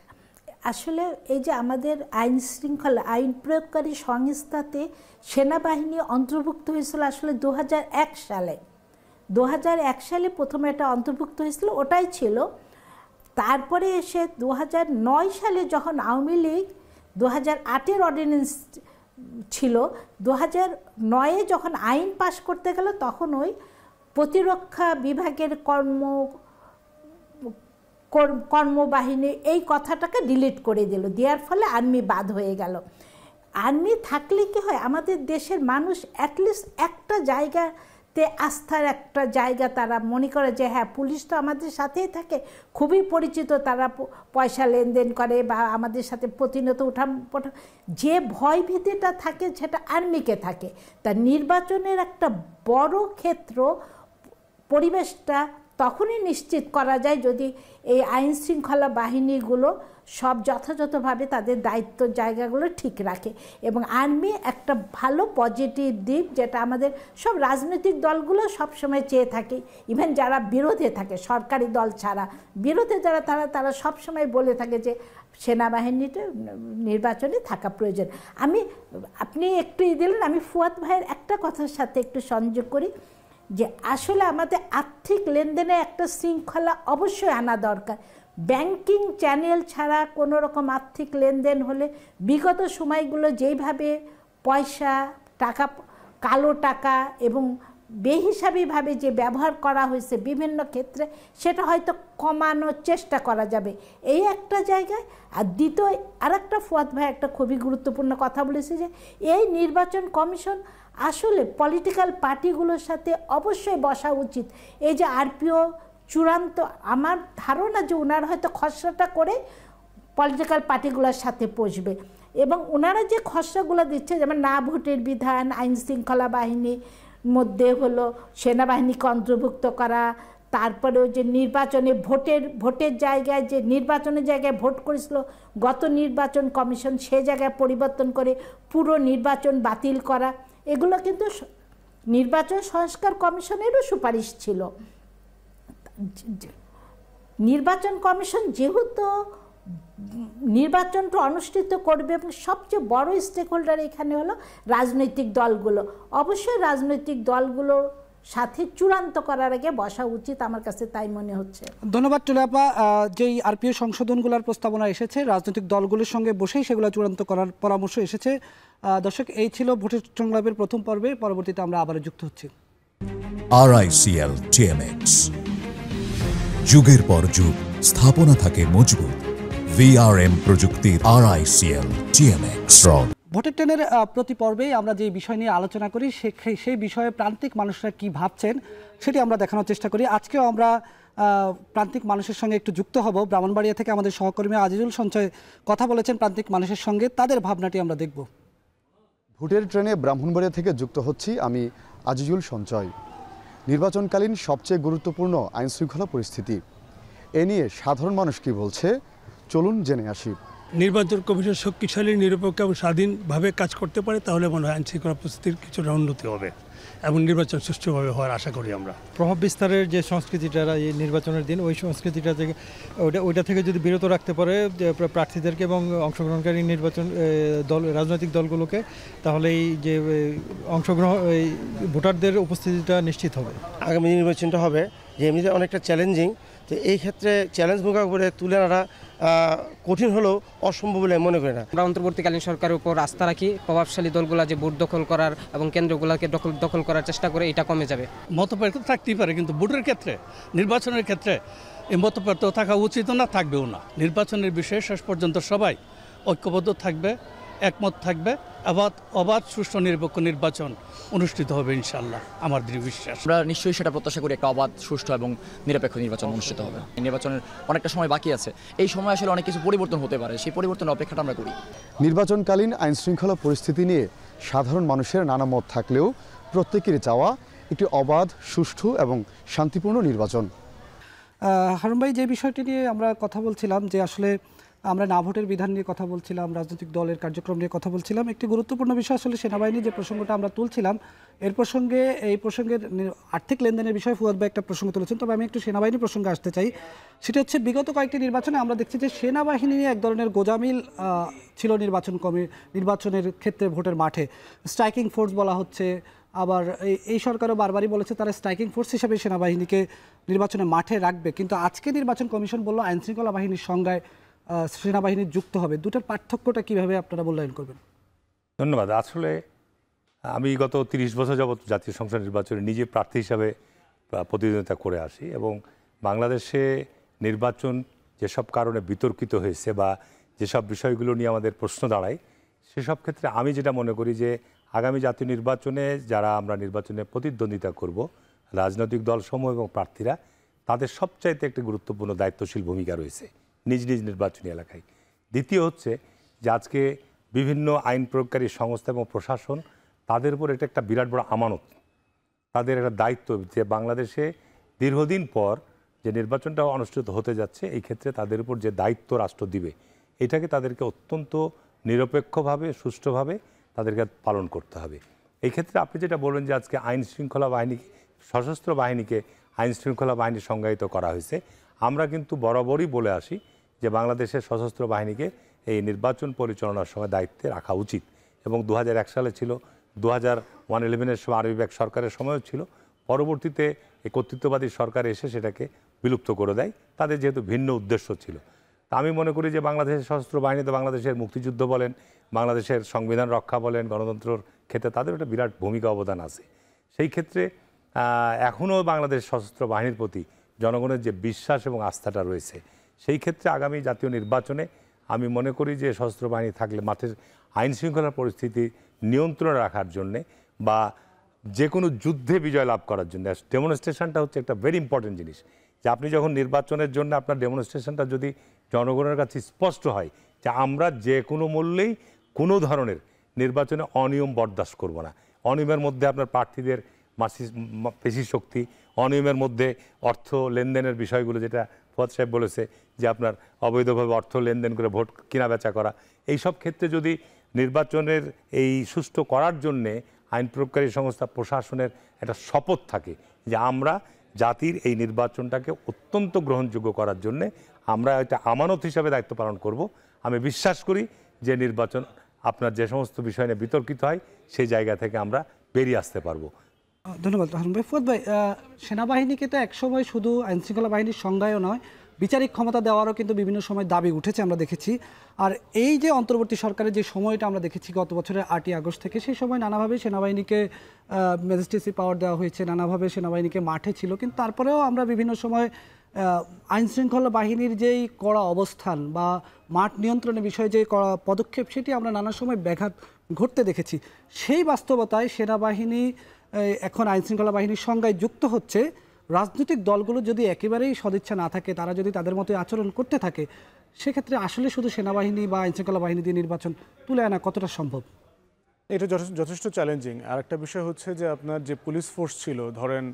আসলে এই যে আমাদের আইন শৃঙ্খলা আইন প্রয়োগকারী সংস্থাতে সেনাবাহিনী অন্তর্ভুক্ত হয়েছিল আসলে 2001 সালে। 2001 সালে প্রথমে এটা অন্তর্ভুক্ত হয়েছিল, ওটাই ছিল। তারপরে এসে 2009 সালে যখন আওয়ামী লীগ 2008-এর অর্ডিন্যান্স ছিল, 2009-এ যখন আইন পাশ করতে গেল তখন ওই প্রতিরক্ষা বিভাগের কর্মবাহিনী এই কথাটাকে ডিলিট করে দিল, দেওয়ার ফলে আর্মি বাদ হয়ে গেল। আর্মি থাকলে কি হয়, আমাদের দেশের মানুষ অ্যাটলিস্ট একটা জায়গাতে আস্থার একটা জায়গা তারা মনে করে যে হ্যাঁ পুলিশ তো আমাদের সাথেই থাকে, খুবই পরিচিত, তারা পয়সা লেনদেন করে বা আমাদের সাথে প্রতিনিয়ত যে ভয় ভীতিটা থাকে সেটা আর্মিকে থাকে। তা নির্বাচনের একটা বড় ক্ষেত্র পরিবেশটা তখনই নিশ্চিত করা যায় যদি এই আইন শৃঙ্খলা বাহিনীগুলো সব যথাযথভাবে তাদের দায়িত্ব জায়গাগুলো ঠিক রাখে। এবং আর্মি একটা ভালো পজিটিভ দিক, যেটা আমাদের সব রাজনৈতিক দলগুলো সবসময় চেয়ে থাকে, ইভেন যারা বিরোধে থাকে সরকারি দল ছাড়া, বিরোধে যারা তারা সবসময় বলে থাকে যে সেনাবাহিনীটা নির্বাচনে থাকা প্রয়োজন। আপনি একটু দিলেন, আমি ফুয়াদ ভাইয়ের একটা কথার সাথে একটু সংযোগ করি যে আসলে আমাদের আর্থিক লেনদেনে একটা শৃঙ্খলা অবশ্যই আনা দরকার। ব্যাংকিং চ্যানেল ছাড়া কোনো রকম আর্থিক লেনদেন হলে বিগত সময়গুলো যেইভাবে পয়সা টাকা, কালো টাকা এবং বেহিসাবিভাবে যে ব্যবহার করা হয়েছে বিভিন্ন ক্ষেত্রে, সেটা হয়তো কমানোর চেষ্টা করা যাবে এই একটা জায়গায়। আর দ্বিতীয় আরেকটা ফুয়াদ ভাই একটা খুবই গুরুত্বপূর্ণ কথা বলেছে যে এই নির্বাচন কমিশন আসলে পলিটিক্যাল পার্টিগুলোর সাথে অবশ্যই বসা উচিত। এই যে আরপিও চূড়ান্ত, আমার ধারণা যে ওনারা হয়তো খসড়াটা করে পলিটিক্যাল পার্টিগুলোর সাথে বসবে এবং ওনারা যে খসড়াগুলো দিচ্ছে, যেমন না ভোটের বিধান, আইন শৃঙ্খলা বাহিনীর মধ্যে হলো সেনাবাহিনীকে অন্তর্ভুক্ত করা, তারপরেও যে নির্বাচনে ভোটের জায়গায় যে নির্বাচনের জায়গায় ভোট করেছিল গত নির্বাচন কমিশন, সে জায়গায় পরিবর্তন করে পুরো নির্বাচন বাতিল করা, এগুলো কিন্তু নির্বাচন সংস্কার কমিশনেরও সুপারিশ ছিল। নির্বাচন কমিশন যেহেতু নির্বাচনটা অনুষ্ঠিত করবে এবং সবচেয়ে বড় স্টেক হোল্ডার এখানে হলো রাজনৈতিক দলগুলো, অবশ্যই রাজনৈতিক দলগুলোর সাথে চূড়ান্ত করার আগে বসা উচিত, আমার কাছে তাই মনে হচ্ছে। ধন্যবাদ টুলিয়াপা। যেই আরপিও সংশোধনগুলোর প্রস্তাবনা এসেছে রাজনৈতিক দলগুলোর সঙ্গে বসেই সেগুলো চূড়ান্ত করার পরামর্শ এসেছে। দর্শক, এই ছিল ভোটের সংলাপের প্রথম পর্বে। পরবর্তীতে আমরা আবারও যুক্ত হচ্ছি। RICL TMX, যুগের পর যুগ স্থাপনা থাকে মজবুত। VRM প্রযুক্তির RICL TMX রড। ভোটের ট্রেনের প্রতি পর্বেই আমরা যে বিষয় নিয়ে আলোচনা করি সেই বিষয়ে প্রান্তিক মানুষরা কি ভাবছেন সেটি আমরা দেখানোর চেষ্টা করি। আজকেও আমরা প্রান্তিক মানুষের সঙ্গে একটু যুক্ত হব। ব্রাহ্মণবাড়িয়া থেকে আমাদের সহকর্মী আজিজুল সঞ্চয় কথা বলেছেন প্রান্তিক মানুষের সঙ্গে, তাদের ভাবনাটি আমরা দেখব। ভোটের ট্রেনে ব্রাহ্মণবাড়িয়া থেকে যুক্ত হচ্ছি আমি আজিজুল সঞ্চয়। নির্বাচনকালীন সবচেয়ে গুরুত্বপূর্ণ আইনশৃঙ্খলা পরিস্থিতি, এ নিয়ে সাধারণ মানুষ কি বলছে চলুন জেনে আসি। নির্বাচন কমিশন শক্তিশালী, নিরপেক্ষ এবং স্বাধীনভাবে কাজ করতে পারে তাহলে মনে হয় আইনশৃঙ্খলা পরিস্থিতির কিছুটা উন্নতি হবে এবং নির্বাচন সুষ্ঠুভাবে হওয়ার আশা করি আমরা। প্রভাব বিস্তারের যে সংস্কৃতিটা এই নির্বাচনের দিন, ওই সংস্কৃতিটা থেকে ওইটা থেকে যদি বিরত রাখতে পারে প্রার্থীদেরকে এবং অংশগ্রহণকারী রাজনৈতিক দলগুলোকে, তাহলে এই যে অংশগ্রহণ এই ভোটারদের উপস্থিতিটা নিশ্চিত হবে। আগামী নির্বাচনটা হবে যে এমনিতে অনেকটা চ্যালেঞ্জিং, তো এই ক্ষেত্রে চ্যালেঞ্জ মোকাবেলা তুলে আনাটা কঠিন হলেও অসম্ভব বলে মনে করি না। আমরা অন্তর্বর্তীকালীন সরকারের উপর আস্থা রাখি, প্রভাবশালী দলগুলা যে ভোট দখল করার এবং কেন্দ্রগুলোকে দখল করার চেষ্টা করে, এটা কমে যাবে। মতপার্থক্য থাকতেই পারে, কিন্তু ভোটের ক্ষেত্রে, নির্বাচনের ক্ষেত্রে এই মতপার্থক্য থাকা উচিত না, থাকবেও না। নির্বাচনের বিষয়ে শেষ পর্যন্ত সবাই ঐক্যবদ্ধ থাকবে, একমত থাকবে, অবাধ সুষ্ঠু নিরপেক্ষ নির্বাচন অনুষ্ঠিত হবে ইনশাআল্লাহ, আমার দৃঢ় বিশ্বাস। আমরা নিশ্চয়ই সেটা প্রত্যাশা করি, একটা অবাধ সুষ্ঠু এবং নিরপেক্ষ নির্বাচন অনুষ্ঠিত হবে। নির্বাচনের অনেকটা সময় বাকি আছে, এই সময় আসলে অনেক কিছু পরিবর্তন হতে পারে, সেই পরিবর্তনের অপেক্ষাটা আমরা করি। নির্বাচনকালীন আইনশৃঙ্খলা পরিস্থিতি নিয়ে সাধারণ মানুষের নানা মত থাকলেও প্রত্যেকেরই চাওয়া একটি অবাধ, সুষ্ঠু এবং শান্তিপূর্ণ নির্বাচন। হারুন ভাই, যে বিষয়টি নিয়ে আমরা কথা বলছিলাম, যে আসলে আমরা না ভোটের বিধান নিয়ে কথা বলছিলাম, রাজনৈতিক দলের কার্যক্রম নিয়ে কথা বলছিলাম, একটি গুরুত্বপূর্ণ বিষয় আসলে সেনাবাহিনী যে প্রসঙ্গটা আমরা তুলছিলাম, এই প্রসঙ্গের আর্থিক লেনদেনের বিষয়ে ফুয়াদ ভাই একটা প্রসঙ্গ তুলেছেন। তবে আমি একটু সেনাবাহিনী প্রসঙ্গে আসতে চাই। সেটা হচ্ছে, বিগত কয়েকটি নির্বাচনে আমরা দেখছি যে সেনাবাহিনী নিয়ে এক ধরনের গোজামিল ছিল নির্বাচনের ক্ষেত্রে ভোটের মাঠে। স্ট্রাইকিং ফোর্স বলা হচ্ছে, আবার এই সরকারও বারবারই বলেছে তারা স্ট্রাইকিং ফোর্স হিসেবে সেনাবাহিনীকে নির্বাচনের মাঠে রাখবে, কিন্তু আজকে নির্বাচন কমিশন বলল আইনশৃঙ্খলা বাহিনীর সংজ্ঞায় সেনাবাহিনী যুক্ত হবে। দুটার পার্থক্যটা কিভাবে আপনারা মূল্যায়ন করবেন? ধন্যবাদ। আসলে আমি গত 30 বছর যাবৎ জাতীয় সংসদ নির্বাচনে নিজে প্রার্থী হিসাবে প্রতিদ্বন্দ্বিতা করে আসি, এবং বাংলাদেশে নির্বাচন যেসব কারণে বিতর্কিত হয়েছে বা যেসব বিষয়গুলো নিয়ে আমাদের প্রশ্ন দাঁড়ায়, সেসব ক্ষেত্রে আমি যেটা মনে করি যে আগামী জাতীয় নির্বাচনে যারা আমরা নির্বাচনে প্রতিদ্বন্দ্বিতা করব, রাজনৈতিক দলসমূহ এবং প্রার্থীরা, তাদের সবচাইতে একটি গুরুত্বপূর্ণ দায়িত্বশীল ভূমিকা রয়েছে নিজ নিজ নির্বাচনী এলাকায়। দ্বিতীয় হচ্ছে যে আজকে বিভিন্ন আইন প্রয়োগকারী সংস্থা এবং প্রশাসন, তাদের উপর এটা একটা বিরাট বড় আমানত, তাদের একটা দায়িত্ব যে বাংলাদেশে দীর্ঘদিন পর যে নির্বাচনটা অনুষ্ঠিত হতে যাচ্ছে, এই ক্ষেত্রে তাদের উপর যে দায়িত্ব রাষ্ট্র দিবে, এটাকে তাদেরকে অত্যন্ত নিরপেক্ষভাবে, সুষ্ঠুভাবে তাদেরকে পালন করতে হবে। এই ক্ষেত্রে আপনি যেটা বললেন যে আজকে আইন শৃঙ্খলা বাহিনী, সশস্ত্র বাহিনীকে আইন শৃঙ্খলা বাহিনী সংজ্ঞায়িত করা হয়েছে, আমরা কিন্তু বরাবরই বলে আসি যে বাংলাদেশের সশস্ত্র বাহিনীকে এই নির্বাচন পরিচালনার সময় দায়িত্বে রাখা উচিত, এবং 2001 সালে ছিল, 2011 সময় আরবি ব্যাগ সরকারের সময়ও ছিল, পরবর্তীতে এই কর্তৃত্ববাদী সরকার এসে সেটাকে বিলুপ্ত করে দেয়, তাদের যেহেতু ভিন্ন উদ্দেশ্য ছিল। তা আমি মনে করি যে বাংলাদেশের সশস্ত্র বাহিনীতে বাংলাদেশের মুক্তিযুদ্ধ বলেন, বাংলাদেশের সংবিধান রক্ষা বলেন, গণতন্ত্রের ক্ষেত্রে তাদের একটা বিরাট ভূমিকা অবদান আছে। সেই ক্ষেত্রে এখনও বাংলাদেশ সশস্ত্র বাহিনীর প্রতি জনগণের যে বিশ্বাস এবং আস্থাটা রয়েছে, সেই ক্ষেত্রে আগামী জাতীয় নির্বাচনে আমি মনে করি যে সশস্ত্র বাহিনী থাকলে মাঠের আইন শৃঙ্খলার পরিস্থিতি নিয়ন্ত্রণে রাখার জন্যে বা যে কোনো যুদ্ধে বিজয় লাভ করার জন্য ডেমনস্ট্রেশনটা হচ্ছে একটা ভেরি ইম্পর্টেন্ট জিনিস। যে আপনি যখন নির্বাচনের জন্য আপনার ডেমনস্ট্রেশনটা যদি জনগণের কাছে স্পষ্ট হয় যে আমরা যে কোনো মূল্যেই কোনো ধরনের নির্বাচনে অনিয়ম বরদাস্ত করব না, অনিয়মের মধ্যে আপনার প্রার্থীদের পেশি শক্তি, অনিয়মের মধ্যে অর্থ লেনদেনের বিষয়গুলো, যেটা ফুয়াদ সাহেব বলেছে যে আপনার অবৈধভাবে অর্থ লেনদেন করে ভোট কেনা বেচা করা, এই সব ক্ষেত্রে যদি নির্বাচনের এই সুষ্ঠু করার জন্যে আইন প্রয়োগকারী সংস্থা, প্রশাসনের একটা শপথ থাকে যে আমরা জাতির এই নির্বাচনটাকে অত্যন্ত গ্রহণযোগ্য করার জন্যে আমরা এটা আমানত হিসাবে দায়িত্ব পালন করব, আমি বিশ্বাস করি যে নির্বাচন আপনার যে সমস্ত বিষয় নিয়ে বিতর্কিত হয় সেই জায়গা থেকে আমরা বেরিয়ে আসতে পারবো। ধন্যবাদ হারুন ভাই। ফুয়াদ ভাই, সেনাবাহিনীকে তো একসময় শুধু আইনশৃঙ্খলা বাহিনীর সংজ্ঞায়ও নয়, বিচারিক ক্ষমতা দেওয়ারও কিন্তু বিভিন্ন সময় দাবি উঠেছে, আমরা দেখেছি। আর এই যে অন্তর্বর্তী সরকারের যে সময়টা আমরা দেখেছি গত বছরের 8ই আগস্ট থেকে, সেই সময় নানাভাবে সেনাবাহিনীকে ম্যাজিস্ট্রেসি পাওয়ার দেওয়া হয়েছে, নানাভাবে সেনাবাহিনীকে মাঠে ছিল, কিন্তু তারপরেও আমরা বিভিন্ন সময় আইনশৃঙ্খলা বাহিনীর যেই কড়া অবস্থান বা মাঠ নিয়ন্ত্রণের বিষয়ে যে কড়া পদক্ষেপ, সেটি আমরা নানা সময় ব্যাঘাত ঘটতে দেখেছি। সেই বাস্তবতায় সেনাবাহিনী এখন আইনশৃঙ্খলা বাহিনীর সংজ্ঞায় যুক্ত হচ্ছে। রাজনৈতিক দলগুলো যদি একেবারেই সদিচ্ছা না থাকে, তারা যদি তাদের মতো আচরণ করতে থাকে, সেক্ষেত্রে আসলে শুধু সেনাবাহিনী বা আইনশৃঙ্খলা বাহিনী দিয়ে নির্বাচন তুলে আনা কতটা সম্ভব? এটা যথেষ্ট চ্যালেঞ্জিং। আর একটা বিষয় হচ্ছে যে আপনার যে পুলিশ ফোর্স ছিল, ধরেন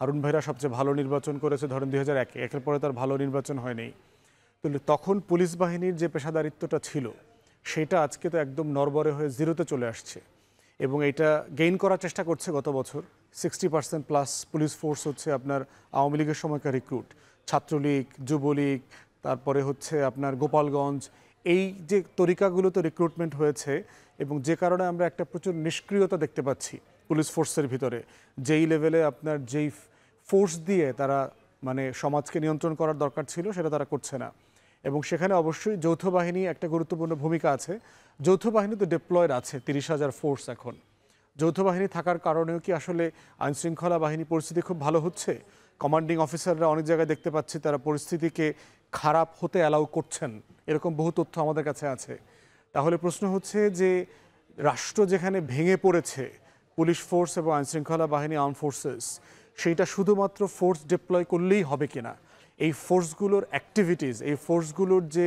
হারুন ভাইরা সবচেয়ে ভালো নির্বাচন করেছে ধরেন 2001 একের পরে তার ভালো নির্বাচন হয়নি, তো তখন পুলিশ বাহিনীর যে পেশাদারিত্বটা ছিল সেটা আজকে তো একদম নড়বড়ে হয়ে জিরোতে চলে আসছে, এবং এটা গেইন করার চেষ্টা করছে গত বছর। 60% প্লাস পুলিশ ফোর্স হচ্ছে আপনার আওয়ামী লীগের সময়কার রিক্রুট, ছাত্রলীগ, যুবলীগ, তারপরে হচ্ছে আপনার গোপালগঞ্জ, এই যে তরিকাগুলোতে রিক্রুটমেন্ট হয়েছে, এবং যে কারণে আমরা একটা প্রচুর নিষ্ক্রিয়তা দেখতে পাচ্ছি পুলিশ ফোর্সের ভিতরে। যেই লেভেলে আপনার যেই ফোর্স দিয়ে তারা মানে সমাজকে নিয়ন্ত্রণ করার দরকার ছিল সেটা তারা করছে না, এবং সেখানে অবশ্যই যৌথ বাহিনী একটা গুরুত্বপূর্ণ ভূমিকা আছে। যৌথ বাহিনী তো ডিপ্লয়েড আছে 30,000 ফোর্স। এখন যৌথ বাহিনী থাকার কারণেও কি আসলে আইনশৃঙ্খলা বাহিনী পরিস্থিতি খুব ভালো হচ্ছে? কমান্ডিং অফিসাররা অনেক জায়গায় দেখতে পাচ্ছি তারা পরিস্থিতিকে খারাপ হতে অ্যালাউ করছেন, এরকম বহু তথ্য আমাদের কাছে আছে। তাহলে প্রশ্ন হচ্ছে যে রাষ্ট্র যেখানে ভেঙে পড়েছে, পুলিশ ফোর্স এবং আইনশৃঙ্খলা বাহিনী আর্ম ফোর্সেস, সেইটা শুধুমাত্র ফোর্স ডিপ্লয় করলেই হবে কিনা, এই ফোর্সগুলোর অ্যাক্টিভিটিস, এই ফোর্সগুলোর যে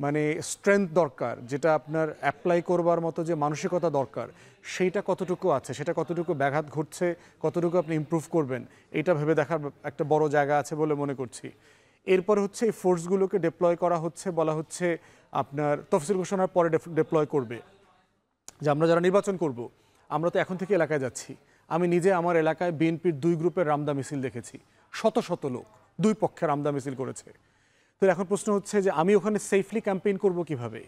মানে স্ট্রেংথ দরকার, যেটা আপনার অ্যাপ্লাই করবার মতো যে মানসিকতা দরকার, সেইটা কতটুকু আছে, সেটা কতটুকু ব্যাঘাত ঘটছে, কতটুকু আপনি ইমপ্রুভ করবেন, এটা ভেবে দেখার একটা বড় জায়গা আছে বলে মনে করছি। এরপর হচ্ছে এই ফোর্সগুলোকে ডিপ্লয় করা হচ্ছে, বলা হচ্ছে আপনার তফসিল ঘোষণার পরে ডিপ্লয় করবে। যে আমরা যারা নির্বাচন করব, আমরা তো এখন থেকে এলাকায় যাচ্ছি। আমি নিজে আমার এলাকায় বিএনপির 2 গ্রুপের রামদা মিছিল দেখেছি, শত শত লোক 2 পক্ষে রামদা মিছিল করেছে। তো এখন প্রশ্ন হচ্ছে যে আমি ওখানে সেফলি ক্যাম্পেইন করব কিভাবে?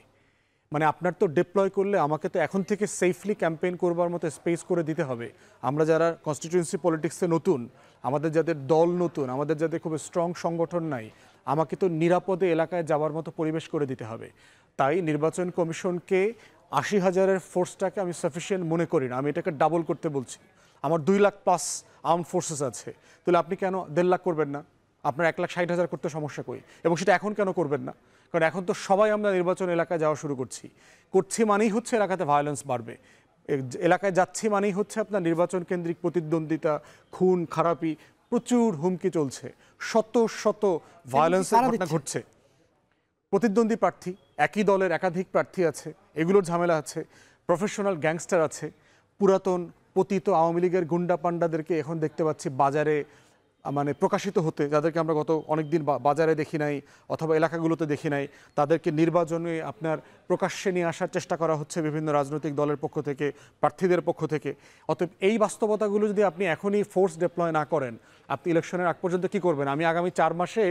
মানে আপনার তো ডিপ্লয় করলে আমাকে তো এখন থেকে সেফলি ক্যাম্পেইন করবার মতো স্পেস করে দিতে হবে। আমরা যারা কনস্টিটিউয়েন্সি পলিটিক্সে নতুন, আমাদের যাদের দল নতুন, আমাদের যাদের খুব স্ট্রং সংগঠন নাই, আমাকে তো নিরাপদে এলাকায় যাওয়ার মতো পরিবেশ করে দিতে হবে। তাই নির্বাচন কমিশনকে 80,000-এর ফোর্সটাকে আমি সাফিসিয়েন্ট মনে করি না, আমি এটাকে ডাবল করতে বলছি। আমার 2 লাখ প্লাস আর্ম ফোর্সেস আছে, তাহলে আপনি কেন 1.5 লাখ করবেন না? আপনার 1,60,000 করতে সমস্যা কই? এবং সেটা এখন কেন করবেন না? কারণ এখন তো সবাই আমরা নির্বাচন এলাকায় যাওয়া শুরু করছি মানেই হচ্ছে এলাকাতে ভায়োলেন্স বাড়বে। এলাকায় যাচ্ছি মানেই হচ্ছে আপনার নির্বাচন কেন্দ্রিক প্রতিদ্বন্দ্বিতা, খুন খারাপি, প্রচুর হুমকি চলছে, শত শত ভায়োলেন্সের ঘটনা ঘটছে। প্রতিদ্বন্দ্বী প্রার্থী, একই দলের একাধিক প্রার্থী আছে, এগুলোর ঝামেলা আছে। প্রফেশনাল গ্যাংস্টার আছে, পুরাতন পতিত আওয়ামী লীগের গুন্ডা পান্ডাদেরকে এখন দেখতে পাচ্ছি বাজারে মানে প্রকাশিত হতে, যাদেরকে আমরা গত অনেকদিন বাজারে দেখি নাই অথবা এলাকাগুলোতে দেখি নাই, তাদেরকে নির্বাচনে আপনার প্রকাশ্যে নিয়ে আসার চেষ্টা করা হচ্ছে বিভিন্ন রাজনৈতিক দলের পক্ষ থেকে, প্রার্থীদের পক্ষ থেকে। অতএব এই বাস্তবতাগুলো যদি আপনি এখনই ফোর্স ডিপ্লয় না করেন, আপনি ইলেকশনের আগ পর্যন্ত কী করবেন? আমি আগামী 4 মাসে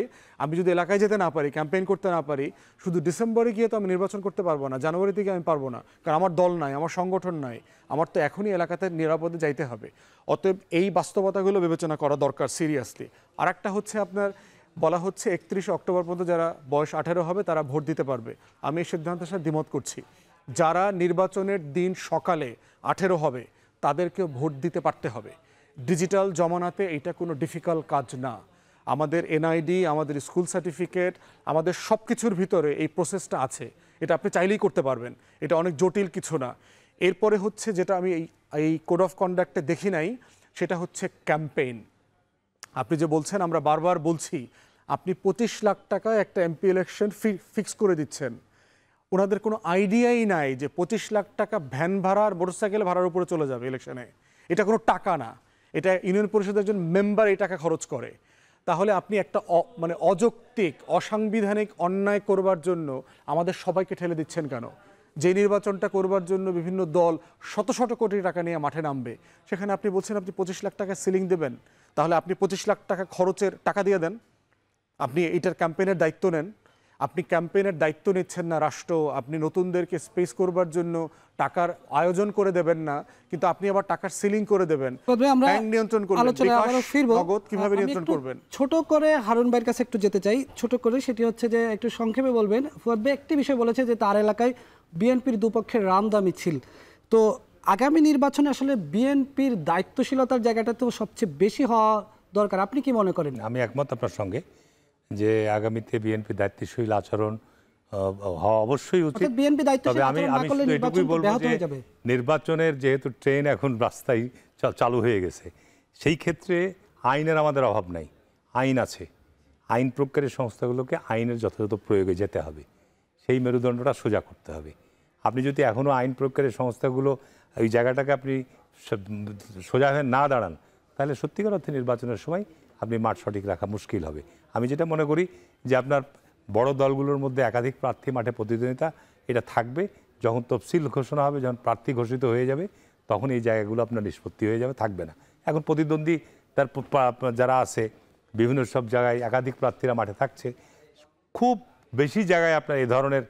আমি যদি এলাকায় যেতে না পারি, ক্যাম্পেইন করতে না পারি, শুধু ডিসেম্বরে গিয়ে তো আমি নির্বাচন করতে পারবো না, জানুয়ারি থেকে আমি পারবো না, কারণ আমার দল নাই, আমার সংগঠন নাই, আমার তো এখনই এলাকাতে নিরাপদে যাইতে হবে। অতএব এই বাস্তবতাগুলো বিবেচনা করা দরকার সিরিয়াসলি। আর একটা হচ্ছে আপনার বলা হচ্ছে 31 অক্টোবর পর্যন্ত যারা বয়স 18 হবে তারা ভোট দিতে পারবে। আমি এই সিদ্ধান্তের সাথে দ্বিমত করছি। যারা নির্বাচনের দিন সকালে 18 হবে তাদেরকে ভোট দিতে পারতে হবে। ডিজিটাল জমানাতে এটা কোনো ডিফিকাল্ট কাজ না। আমাদের এনআইডি, আমাদের স্কুল সার্টিফিকেট, আমাদের সব কিছুর ভিতরে এই প্রসেসটা আছে, এটা আপনি চাইলেই করতে পারবেন, এটা অনেক জটিল কিছু না। এরপরে হচ্ছে যেটা আমি এই কোড অফ কন্ডাক্টে দেখি নাই, সেটা হচ্ছে ক্যাম্পেইন। আপনি যে বলছেন, আমরা বারবার বলছি, আপনি 25 লাখ টাকা একটা এমপি ইলেকশন ফিক্স করে দিচ্ছেন। ওনাদের কোনো আইডিয়াই নাই যে 25 লাখ টাকা ভ্যান ভাড়া আর মোটরসাইকেল ভাড়ার উপরে চলে যাবে ইলেকশনে। এটা কোনো টাকা না, এটা ইউনিয়ন পরিষদের একজন মেম্বার এই টাকা খরচ করে। তাহলে আপনি একটা মানে অযৌক্তিক অসাংবিধানিক অন্যায় করবার জন্য আমাদের সবাইকে ঠেলে দিচ্ছেন কেন? যে নির্বাচনটা করবার জন্য বিভিন্ন দল শত শত কোটি টাকা নিয়ে মাঠে নামবে, সেখানে আপনি বলছেন আপনি 25 লাখ টাকা সিলিং দেবেন। তাহলে আপনি 25 লাখ টাকা খরচের টাকা দিয়ে দেন, আপনি এটার ক্যাম্পেইনের দায়িত্ব নেন। আপনি ক্যাম্পেইনের দায়িত্ব নিচ্ছেন না রাষ্ট্র, আপনি নতুনদেরকে স্পেস করবার জন্য টাকার আয়োজন করে দেবেন না, কিন্তু আপনি আবার টাকার সিলিং করে দেবেন। ব্যাংক নিয়ন্ত্রণ করবেন, নগদ কিভাবে নিয়ন্ত্রণ করবেন? ছোট করে হারুন ভাইয়ের কাছে একটু যেতে চাই, ছোট করে, সেটি হচ্ছে যে একটু সংক্ষেপে বলবেন। ফুয়াদ ভাই একটি বিষয় বলেছে যে তার এলাকায় বিএনপির দুপক্ষের রামদা মিছিল। তো আগামী নির্বাচনে আসলে বিএনপির দায়িত্বশীলতার জায়গাটা তো সবচেয়ে বেশি হওয়া দরকার, আপনি কি মনে করেন? আমি একমত আপনার সঙ্গে যে আগামীতে বিএনপি দায়িত্বশীল আচরণ হওয়া অবশ্যই উচিত। তবে আমি এটুকুই বলবো যে নির্বাচনের যেহেতু ট্রেন এখন রাস্তায় চালু হয়ে গেছে, সেই ক্ষেত্রে আইনের আমাদের অভাব নাই, আইন আছে। আইন প্রজ্ঞারী সংস্থাগুলোকে আইনের যথাযথ প্রয়োগে যেতে হবে, সেই মেরুদণ্ডটা সোজা করতে হবে। আপনি যদি এখনও আইন প্রয়োগকারী সংস্থাগুলো ওই জায়গাটাকে আপনি সোজা হয়ে না দাঁড়ান, তাহলে সত্যিকার অর্থে নির্বাচনের সময় আপনি মাঠ সঠিক রাখা মুশকিল হবে। আমি যেটা মনে করি যে আপনার বড় দলগুলোর মধ্যে একাধিক প্রার্থী মাঠে প্রতিদ্বন্দ্বিতা এটা থাকবে। যখন তফসিল ঘোষণা হবে, যখন প্রার্থী ঘোষিত হয়ে যাবে, তখন এই জায়গাগুলো আপনার নিষ্পত্তি হয়ে যাবে, থাকবে না। এখন প্রতিদ্বন্দ্বী তার যারা আছে বিভিন্ন সব জায়গায় একাধিক প্রার্থীরা মাঠে থাকছে। খুব বেশি জায়গায় আপনার এই ধরনের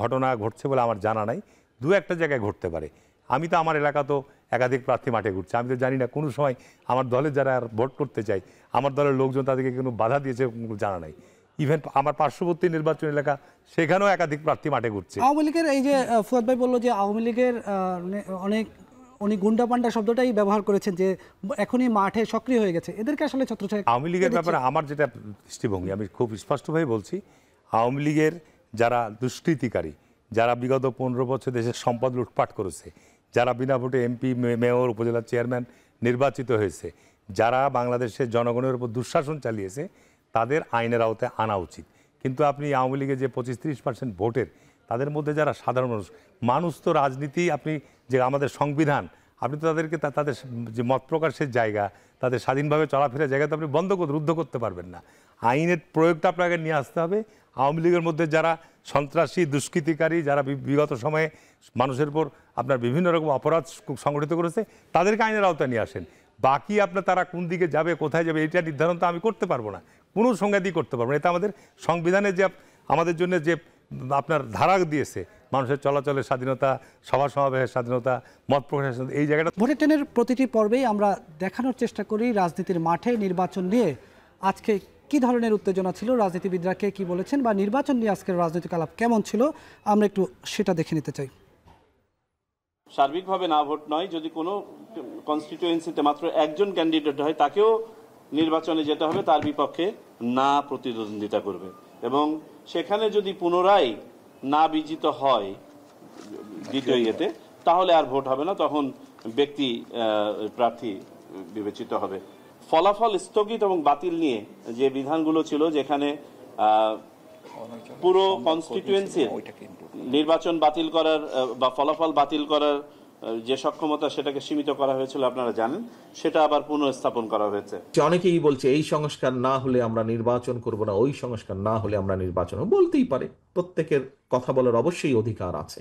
ঘটনা ঘটছে বলে আমার জানা নাই, দু একটা জায়গায় ঘটতে পারে। আমি তো আমার এলাকা তো একাধিক প্রার্থী মাঠে ঘুরছে, আমি তো জানি না কোনো সময় আমার দলের যারা ভোট করতে চাই আমার দলের লোকজন তাদেরকে কোনো বাধা দিয়েছে জানা নাই। ইভেন আমার পার্শ্ববর্তী নির্বাচন এলাকা সেখানেও একাধিক প্রার্থী মাঠে ঘুরছে। আওয়ামী লীগের এই যে ফুয়াদ ভাই বললো যে আওয়ামী লীগের অনেক উনি গুন্ডা পান্ডা শব্দটাই ব্যবহার করেছেন যে এখনই মাঠে সক্রিয় হয়ে গেছে, এদেরকে আসলে ছত্রছায়া আওয়ামী লীগের ব্যাপারে আমার যেটা দৃষ্টিভঙ্গি, আমি খুব স্পষ্টভাবে বলছি, আওয়ামী লীগের যারা দুষ্কৃতিকারী, যারা বিগত 15 বছর দেশের সম্পদ লুটপাট করেছে, যারা বিনা ভোটে এমপি, মেয়র, উপজেলা চেয়ারম্যান নির্বাচিত হয়েছে, যারা বাংলাদেশের জনগণের উপর দুঃশাসন চালিয়েছে, তাদের আইনের আওতায় আনা উচিত। কিন্তু আপনি আওয়ামী লীগের যে 25-30% ভোটের, তাদের মধ্যে যারা সাধারণ মানুষ তো রাজনীতি, আপনি যে আমাদের সংবিধান, আপনি তো তাদেরকে তাদের যে মত প্রকাশের জায়গা, তাদের স্বাধীনভাবে চলাফেরার জায়গা তো আপনি রুদ্ধ করতে পারবেন না। আইনের প্রয়োগটা আপনাকে নিয়ে আসতে হবে। আওয়ামী লীগের মধ্যে যারা সন্ত্রাসী, দুষ্কৃতিকারী, যারা বিগত সময়ে মানুষের উপর আপনার বিভিন্ন রকম অপরাধ সংগঠিত করেছে, তাদেরকে আইনের আওতায় নিয়ে আসেন। বাকি আপনার তারা কোন দিকে যাবে, কোথায় যাবে, এটা নির্ধারণ তো আমি করতে পারবো না, কোনো সংজ্ঞাতেই করতে পারবো না। এটা আমাদের সংবিধানে যে আমাদের জন্য যে আপনার ধারা দিয়েছে, মানুষের চলাচলের স্বাধীনতা, সভা সমাবেশের স্বাধীনতা, মত প্রকাশের স্বাধীনতা, এই জায়গাটা। ভোটের ট্রেনের প্রতিটি পর্বেই আমরা দেখানোর চেষ্টা করি রাজনীতির মাঠে নির্বাচন নিয়ে আজকে কি ধরনের উত্তেজনা ছিল, রাজনীতিবিদরা কে কি বলেছেন, বা নির্বাচন নিয়ে আজকের রাজনৈতিক আলাপ কেমন ছিল, আমরা একটু সেটা দেখে নিতে চাই। সার্বিকভাবে না ভোট নয়, যদি কোনো কনস্টিটিউয়েন্সিতে মাত্র একজন ক্যান্ডিডেট হয় তাকেও নির্বাচনে যেতে হবে, তার বিপক্ষে না প্রতিদ্বন্দ্বিতা করবে, এবং সেখানে যদি পুনরায় না বিজিত হয় দ্বিতীয় ইয়েতে, তাহলে আর ভোট হবে না, তখন ব্যক্তি প্রার্থী বিবেচিত হবে। ফলাফল স্থগিত এবং বাতিল নিয়ে যে বিধানগুলো ছিল, যেখানে পুরো কনস্টিটিউয়েন্সির নির্বাচন বাতিল করার বা ফলাফল বাতিল করার যে সক্ষমতা, সেটাকে সীমিত করা হয়েছিল আপনারা জানেন, সেটা আবার পুনঃস্থাপন করা হয়েছে। অনেকেই বলছে এই সংস্কার না হলে আমরা নির্বাচন করব না, ওই সংস্কার না হলে আমরা নির্বাচন, বলতেই পারে, প্রত্যেকের কথা বলার অবশ্যই অধিকার আছে।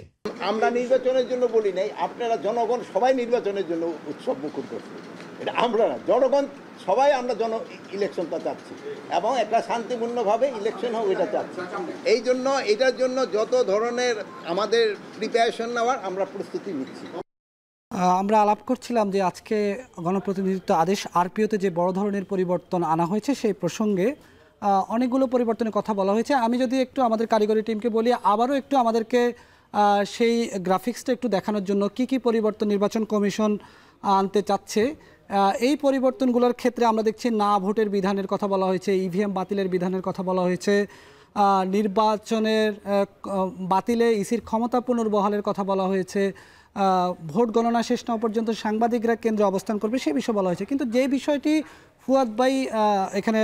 আমরা নির্বাচনের জন্য বলি নাই, আপনারা জনগণ সবাই নির্বাচনের জন্য উৎসব মুখর করছে, এটা আমরা না, জনগণ সবাই আমরা ইলেকশনটা চাচ্ছি এবং একটা শান্তিপূর্ণভাবে ইলেকশন হোক এটা চাচ্ছি। এই জন্য এটার জন্য যত ধরনের আমাদের প্রিপারেশন নেওয়ার আমরা প্রস্তুতি নিচ্ছি। আমরা আলাপ করছিলাম যে আজকে গণপ্রতিনিধিত্ব আদেশ আরপিওতে যে বড় ধরনের পরিবর্তন আনা হয়েছে, সেই প্রসঙ্গে অনেকগুলো পরিবর্তনের কথা বলা হয়েছে। আমি যদি একটু আমাদের কারিগরি টিমকে বলি আবারও একটু আমাদেরকে সেই গ্রাফিক্সটা একটু দেখানোর জন্য কি কি পরিবর্তন নির্বাচন কমিশন আনতে চাচ্ছে। এই পরিবর্তনগুলোর ক্ষেত্রে আমরা দেখছি না ভোটের বিধানের কথা বলা হয়েছে, ইভিএম বাতিলের বিধানের কথা বলা হয়েছে, নির্বাচনের বাতিলে ইসির ক্ষমতা পুনর্বহালের কথা বলা হয়েছে, ভোট গণনা শেষ না পর্যন্ত সাংবাদিকরা কেন্দ্রে অবস্থান করবে সে বিষয়ে বলা হয়েছে। কিন্তু যে বিষয়টি ফুয়াদ ভাই এখানে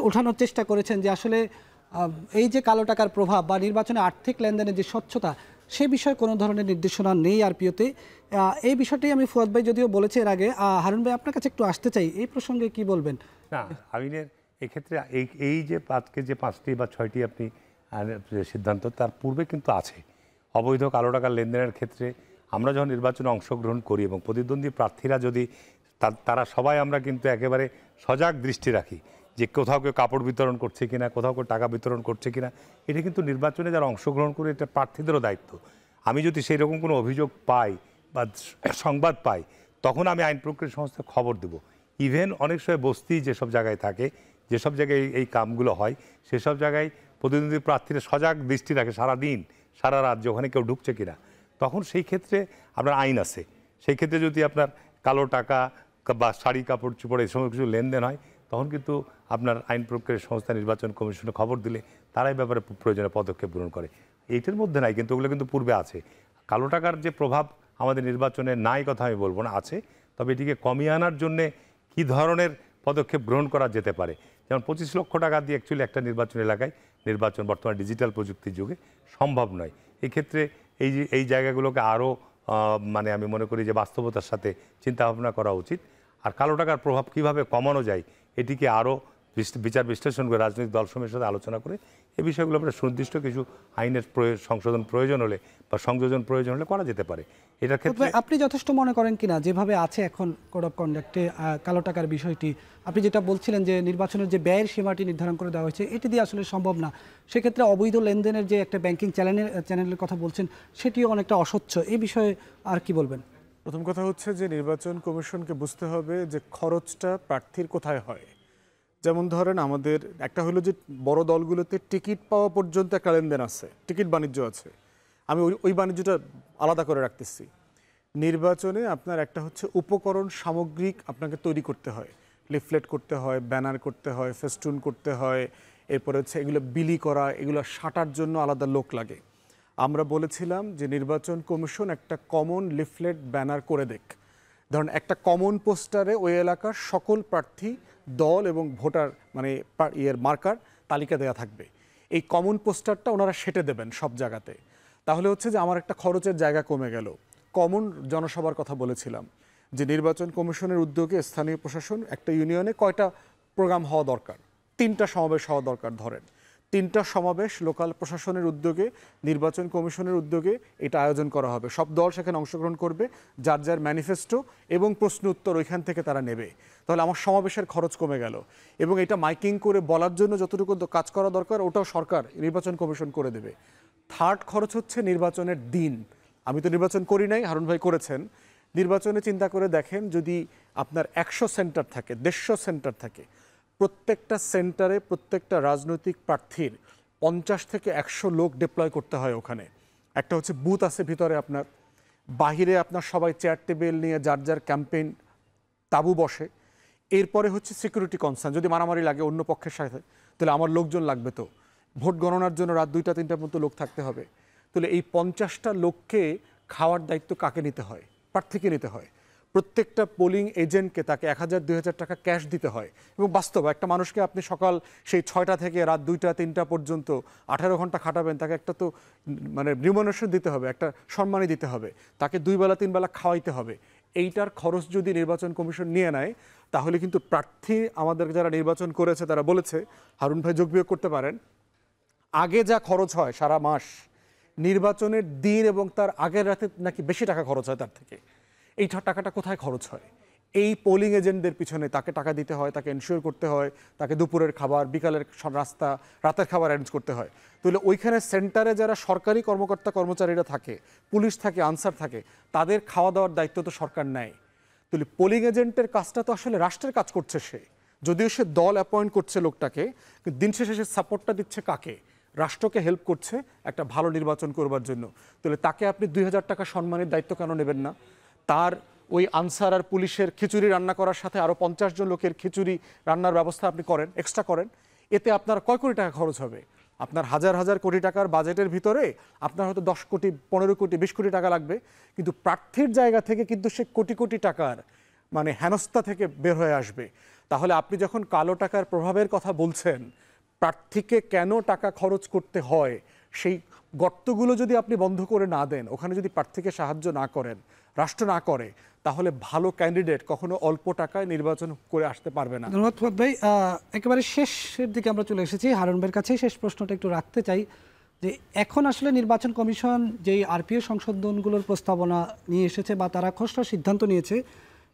ওঠানোর চেষ্টা করেছেন যে আসলে এই যে কালো টাকার প্রভাব বা নির্বাচনে আর্থিক লেনদেনের যে স্বচ্ছতা, সে বিষয়ে কোনো ধরনের নির্দেশনা নেই আরপিওতে। এই বিষয়টি আমি ফুয়াদ ভাই যদিও বলেছি এর আগে, হারুন ভাই আপনার কাছে একটু আসতে চাই, এই প্রসঙ্গে কি বলবেন? না, আইনের এক্ষেত্রে এই যে আজকে যে 5টি বা 6টি আপনি সিদ্ধান্ত, তার পূর্বে কিন্তু আছে অবৈধ কালো টাকার লেনদেনের ক্ষেত্রে। আমরা যখন নির্বাচনে অংশগ্রহণ করি এবং প্রতিদ্বন্দ্বী প্রার্থীরা যদি তারা সবাই আমরা কিন্তু একেবারে সজাগ দৃষ্টি রাখি যে কোথাও কেউ কাপড় বিতরণ করছে কিনা, কোথাও কেউ টাকা বিতরণ করছে কিনা। এটা কিন্তু নির্বাচনে যারা অংশগ্রহণ করে এটা প্রার্থীদেরও দায়িত্ব। আমি যদি সেই রকম কোনো অভিযোগ পাই বা সংবাদ পাই, তখন আমি আইন প্রক্রিয়া সংস্থায় খবর দেব। ইভেন অনেক সময় বস্তি যেসব জায়গায় থাকে, যেসব জায়গায় এই কামগুলো হয়, সেসব জায়গায় প্রতিদ্বন্দ্বী প্রার্থীরা সজাগ দৃষ্টি রাখে সারাদিন সারা রাত, ওখানে কেউ ঢুকছে কিনা। তখন সেই ক্ষেত্রে আপনার আইন আছে, সেই ক্ষেত্রে যদি আপনার কালো টাকা বা শাড়ি কাপড় চোপড় এই সময় কিছু লেনদেন হয়, তখন কিন্তু আপনার আইন প্রক্রিয়া সংস্থা নির্বাচন কমিশনে খবর দিলে তারাই ব্যাপারে প্রয়োজনীয় পদক্ষেপ গ্রহণ করে। এইটার মধ্যে নাই, কিন্তু ওগুলো কিন্তু পূর্বে আছে। কালো টাকার যে প্রভাব আমাদের নির্বাচনে নাই কথা আমি বলবো না, আছে। তবে এটিকে কমিয়ে আনার জন্যে কী ধরনের পদক্ষেপ গ্রহণ করা যেতে পারে, যেমন 25 লক্ষ টাকা দিয়ে অ্যাকচুয়ালি একটা নির্বাচন এলাকায় নির্বাচন বর্তমানে ডিজিটাল প্রযুক্তির যুগে সম্ভব নয়। এক্ষেত্রে এই জায়গাগুলোকে আরও মানে আমি মনে করি যে বাস্তবতার সাথে চিন্তা ভাবনা করা উচিত। আর কালো টাকার প্রভাব কিভাবে কমানো যায় এটিকে আরও বিচার বিশ্লেষণ করে রাজনৈতিক দলসমূহের সাথে আলোচনা করে এই বিষয়গুলো আমরা সুনির্দিষ্ট কিছু আইনের সংশোধন প্রয়োজন হলে বা সংযোজন প্রয়োজন হলে করা যেতে পারে। এটার ক্ষেত্রে আপনি যথেষ্ট মনে করেন কিনা যেভাবে আছে এখন কোড অফ কন্ডাক্টে কালো টাকার বিষয়টি, আপনি যেটা বলছিলেন যে নির্বাচনের যে ব্যয়ের সীমাটি নির্ধারণ করে দেওয়া হয়েছে এটি দিয়ে আসলে সম্ভব না, সেক্ষেত্রে অবৈধ লেনদেনের যে একটা ব্যাংকিং চ্যানেলের কথা বলছেন সেটিও অনেকটা অস্বচ্ছ, এই বিষয়ে আর কি বলবেন? প্রথম কথা হচ্ছে যে নির্বাচন কমিশনকে বুঝতে হবে যে খরচটা প্রার্থীর কোথায় হয়। যেমন ধরেন আমাদের একটা হলো যে বড় দলগুলোতে টিকিট পাওয়া পর্যন্ত একটা লেনদেন আছে, টিকিট বাণিজ্য আছে, আমি ওই বাণিজ্যটা আলাদা করে রাখতেছি। নির্বাচনে আপনার একটা হচ্ছে উপকরণ সামগ্রিক আপনাকে তৈরি করতে হয়, লিফলেট করতে হয়, ব্যানার করতে হয়, ফেস্টুন করতে হয়, এরপরে হচ্ছে এগুলো বিলি করা, এগুলো সাঁটার জন্য আলাদা লোক লাগে। আমরা বলেছিলাম যে নির্বাচন কমিশন একটা কমন লিফলেট ব্যানার করে দেখ, ধরেন একটা কমন পোস্টারে ওই এলাকার সকল প্রার্থী দল এবং ভোটার মানে মার্কার তালিকা দেওয়া থাকবে। এই কমন পোস্টারটা ওনারা সেটে দেবেন সব জায়গাতে, তাহলে হচ্ছে যে আমার একটা খরচের জায়গা কমে গেল। কমন জনসভার কথা বলেছিলাম যে নির্বাচন কমিশনের উদ্যোগে স্থানীয় প্রশাসন একটা ইউনিয়নে কয়টা প্রোগ্রাম হওয়া দরকার, 3টা সমাবেশ হওয়া দরকার, ধরেন 3টা সমাবেশ লোকাল প্রশাসনের উদ্যোগে নির্বাচন কমিশনের উদ্যোগে এটা আয়োজন করা হবে। সব দল সেখানে অংশগ্রহণ করবে, যার যার ম্যানিফেস্টো এবং প্রশ্ন উত্তর ওইখান থেকে তারা নেবে। তাহলে আমার সমাবেশের খরচ কমে গেল এবং এটা মাইকিং করে বলার জন্য যতটুকু কাজ করা দরকার ওটাও সরকার নির্বাচন কমিশন করে দেবে। থার্ড খরচ হচ্ছে নির্বাচনের দিন। আমি তো নির্বাচন করি নাই, হারুন ভাই করেছেন। নির্বাচনে চিন্তা করে দেখেন যদি আপনার 100 সেন্টার থাকে, 150 সেন্টার থাকে, প্রত্যেকটা সেন্টারে প্রত্যেকটা রাজনৈতিক প্রার্থীর 50 থেকে 100 লোক ডিপ্লয় করতে হয় ওখানে। একটা হচ্ছে বুথ আছে ভিতরে, আপনার বাহিরে আপনার সবাই চেয়ার টেবিল নিয়ে যার যার ক্যাম্পেইন তাবু বসে। এরপরে হচ্ছে সিকিউরিটি কনসার্ন, যদি মারামারি লাগে অন্য পক্ষের সাথে তাহলে আমার লোকজন লাগবে, তো ভোট গণনার জন্য রাত 2টা-3টার মতো লোক থাকতে হবে। তাহলে এই 50টা লোককে খাওয়ার দায়িত্ব কাকে নিতে হয়? প্রার্থীকে নিতে হয়। প্রত্যেকটা পোলিং এজেন্টকে তাকে 1000-2000 টাকা ক্যাশ দিতে হয়। এবং বাস্তব একটা মানুষকে আপনি সকাল সেই 6টা থেকে রাত 2টা-3টা পর্যন্ত 18 ঘন্টা খাটাবেন, তাকে একটা তো মানে রিমুনারেশন দিতে হবে, একটা সম্মানই দিতে হবে, তাকে 2 বেলা 3 বেলা খাওয়াইতে হবে। এইটার খরচ যদি নির্বাচন কমিশন নিয়ে নেয় তাহলে কিন্তু প্রার্থী আমাদের যারা নির্বাচন করেছে তারা বলেছে, হারুন ভাই যোগ বিয়োগ করতে পারেন, আগে যা খরচ হয় সারা মাস নির্বাচনের দিন এবং তার আগের রাতে নাকি বেশি টাকা খরচ হয় তার থেকে। এই টাকাটা কোথায় খরচ হয়? এই পোলিং এজেন্টদের পিছনে তাকে টাকা দিতে হয়, তাকে এনশিওর করতে হয়, তাকে দুপুরের খাবার, বিকালের রাস্তা, রাতের খাবার অ্যারেঞ্জ করতে হয়। তাহলে ওইখানে সেন্টারে যারা সরকারি কর্মকর্তা কর্মচারীরা থাকে, পুলিশ থাকে, আনসার থাকে, তাদের খাওয়া দাওয়ার দায়িত্ব তো সরকার নেয়। তাহলে পোলিং এজেন্টের কাজটা তো আসলে রাষ্ট্রের কাজ করছে সে, যদিও সে দল অ্যাপয়েন্ট করছে লোকটাকে, কিন্তু দিন শেষে সে সাপোর্টটা দিচ্ছে কাকে? রাষ্ট্রকে হেল্প করছে একটা ভালো নির্বাচন করবার জন্য। তাহলে তাকে আপনি 2000 টাকা সম্মানের দায়িত্ব কেন নেবেন না? তার ওই আনসার আর পুলিশের খিচুড়ি রান্না করার সাথে আরও 50 জন লোকের খিচুড়ি রান্নার ব্যবস্থা আপনি করেন, এক্সট্রা করেন, এতে আপনার কয় কোটি টাকা খরচ হবে? আপনার হাজার হাজার কোটি টাকার বাজেটের ভিতরে আপনার হয়তো 10 কোটি, 15 কোটি, 20 কোটি টাকা লাগবে, কিন্তু প্রার্থীর জায়গা থেকে কিন্তু সে কোটি কোটি টাকার মানে হেনস্থা থেকে বের হয়ে আসবে। তাহলে আপনি যখন কালো টাকার প্রভাবের কথা বলছেন, প্রার্থীকে কেন টাকা খরচ করতে হয়, সেই গর্তগুলো যদি আপনি বন্ধ করে না দেন, ওখানে যদি প্রার্থীকে সাহায্য না করেন, রাষ্ট্র না করে, তাহলে ভালো ক্যান্ডিডেট কখনো অল্প টাকায় নির্বাচন করে আসতে পারবে না। ধন্যবাদ ফুয়াদ ভাই। একেবারে শেষের দিকে আমরা চলে এসেছি। হারুন ভাইয়ের কাছেই শেষ প্রশ্নটা একটু রাখতে চাই যে এখন আসলে নির্বাচন কমিশন যেই আরপিও সংশোধনগুলোর প্রস্তাবনা নিয়ে এসেছে বা তারা খসড়া সিদ্ধান্ত নিয়েছে,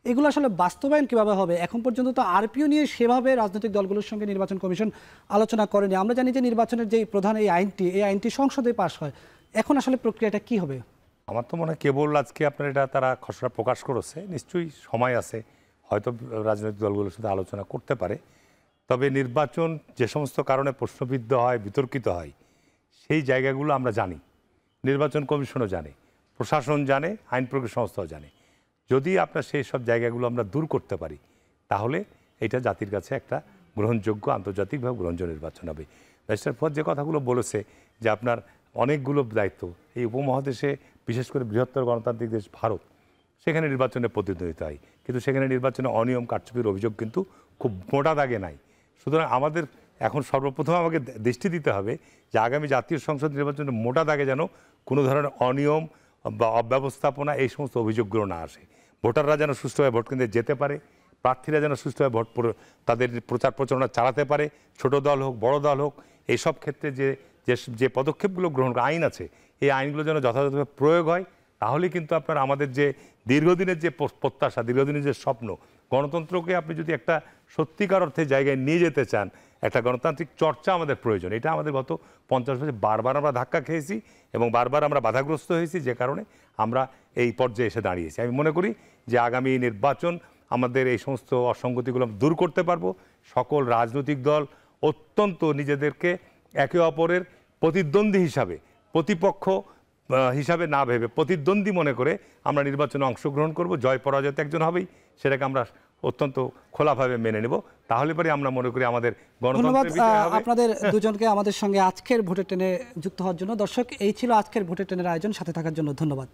এগুলো আসলে বাস্তবায়ন কীভাবে হবে? এখন পর্যন্ত তো আরপিও নিয়ে সেভাবে রাজনৈতিক দলগুলোর সঙ্গে নির্বাচন কমিশন আলোচনা করেনি। আমরা জানি যে নির্বাচনের যেই প্রধান এই আইনটি সংসদে পাশ হয়, এখন আসলে প্রক্রিয়াটা কি হবে? আমার তো মনে হয় কেবল আজকে আপনার এটা তারা খসড়া প্রকাশ করেছে, নিশ্চয়ই সময় আছে, হয়তো রাজনৈতিক দলগুলোর সাথে আলোচনা করতে পারে। তবে নির্বাচন যে সমস্ত কারণে প্রশ্নবিদ্ধ হয়, বিতর্কিত হয়, সেই জায়গাগুলো আমরা জানি, নির্বাচন কমিশনও জানে, প্রশাসন জানে, আইন প্রয়োগ সংস্থাও জানে। যদি আপনার সেই সব জায়গাগুলো আমরা দূর করতে পারি তাহলে এটা জাতির কাছে একটা গ্রহণযোগ্য, আন্তর্জাতিকভাবে গ্রহণযোগ্য নির্বাচন হবে। ব্যারিস্টার ফুয়াদ যে কথাগুলো বলেছে যে আপনার অনেকগুলো দায়িত্ব, এই উপমহাদেশে বিশেষ করে বৃহত্তর গণতান্ত্রিক দেশ ভারত, সেখানে নির্বাচনে প্রতিদ্বন্দ্বিতা হয়, কিন্তু সেখানে নির্বাচনে অনিয়ম কারচুপির অভিযোগ কিন্তু খুব মোটা দাগে নাই। সুতরাং আমাদের এখন সর্বপ্রথম আমাকে দৃষ্টি দিতে হবে যে আগামী জাতীয় সংসদ নির্বাচনে মোটা দাগে যেন কোনো ধরনের অনিয়ম বা অব্যবস্থাপনা এই সমস্ত অভিযোগগুলো না আসে। ভোটাররা যেন সুষ্ঠুভাবে ভোট কেন্দ্রে যেতে পারে, প্রার্থীরা যেন সুষ্ঠুভাবে তাদের প্রচার প্রচারণা চালাতে পারে, ছোট দল হোক বড় দল হোক, এইসব ক্ষেত্রে যে পদক্ষেপগুলো গ্রহণ আইন আছে, এই আইনগুলো যেন যথাযথভাবে প্রয়োগ হয়। তাহলে কিন্তু আপনার আমাদের যে দীর্ঘদিনের যে প্রত্যাশা, দীর্ঘদিনের যে স্বপ্ন, গণতন্ত্রকে আপনি যদি একটা সত্যিকার অর্থে জায়গায় নিয়ে যেতে চান, একটা গণতান্ত্রিক চর্চা আমাদের প্রয়োজন। এটা আমাদের গত 50 বছর বারবার আমরা ধাক্কা খেয়েছি এবং বারবার আমরা বাধাগ্রস্ত হয়েছি, যে কারণে আমরা এই পর্যায়ে এসে দাঁড়িয়েছি। আমি মনে করি যে আগামী নির্বাচন আমাদের এই সমস্ত অসঙ্গতিগুলো দূর করতে পারবো। সকল রাজনৈতিক দল অত্যন্ত নিজেদেরকে একে অপরের প্রতিদ্বন্দ্বী হিসাবে, প্রতিপক্ষ হিসাবে না ভেবে প্রতিদ্বন্দ্বী মনে করে আমরা নির্বাচনে অংশগ্রহণ করব। জয় পরাজয় একজন হবেই, সেটাকে আমরা অত্যন্ত খোলাভাবে মেনে নেব। তাহলে পরে আমরা মনে করি আমাদের ধন্যবাদ আপনাদের দুজনকে আমাদের সঙ্গে আজকের ভোটের টেনে যুক্ত হওয়ার জন্য। দর্শক, এই ছিল আজকের ভোটের টেনের আয়োজন। সাথে থাকার জন্য ধন্যবাদ।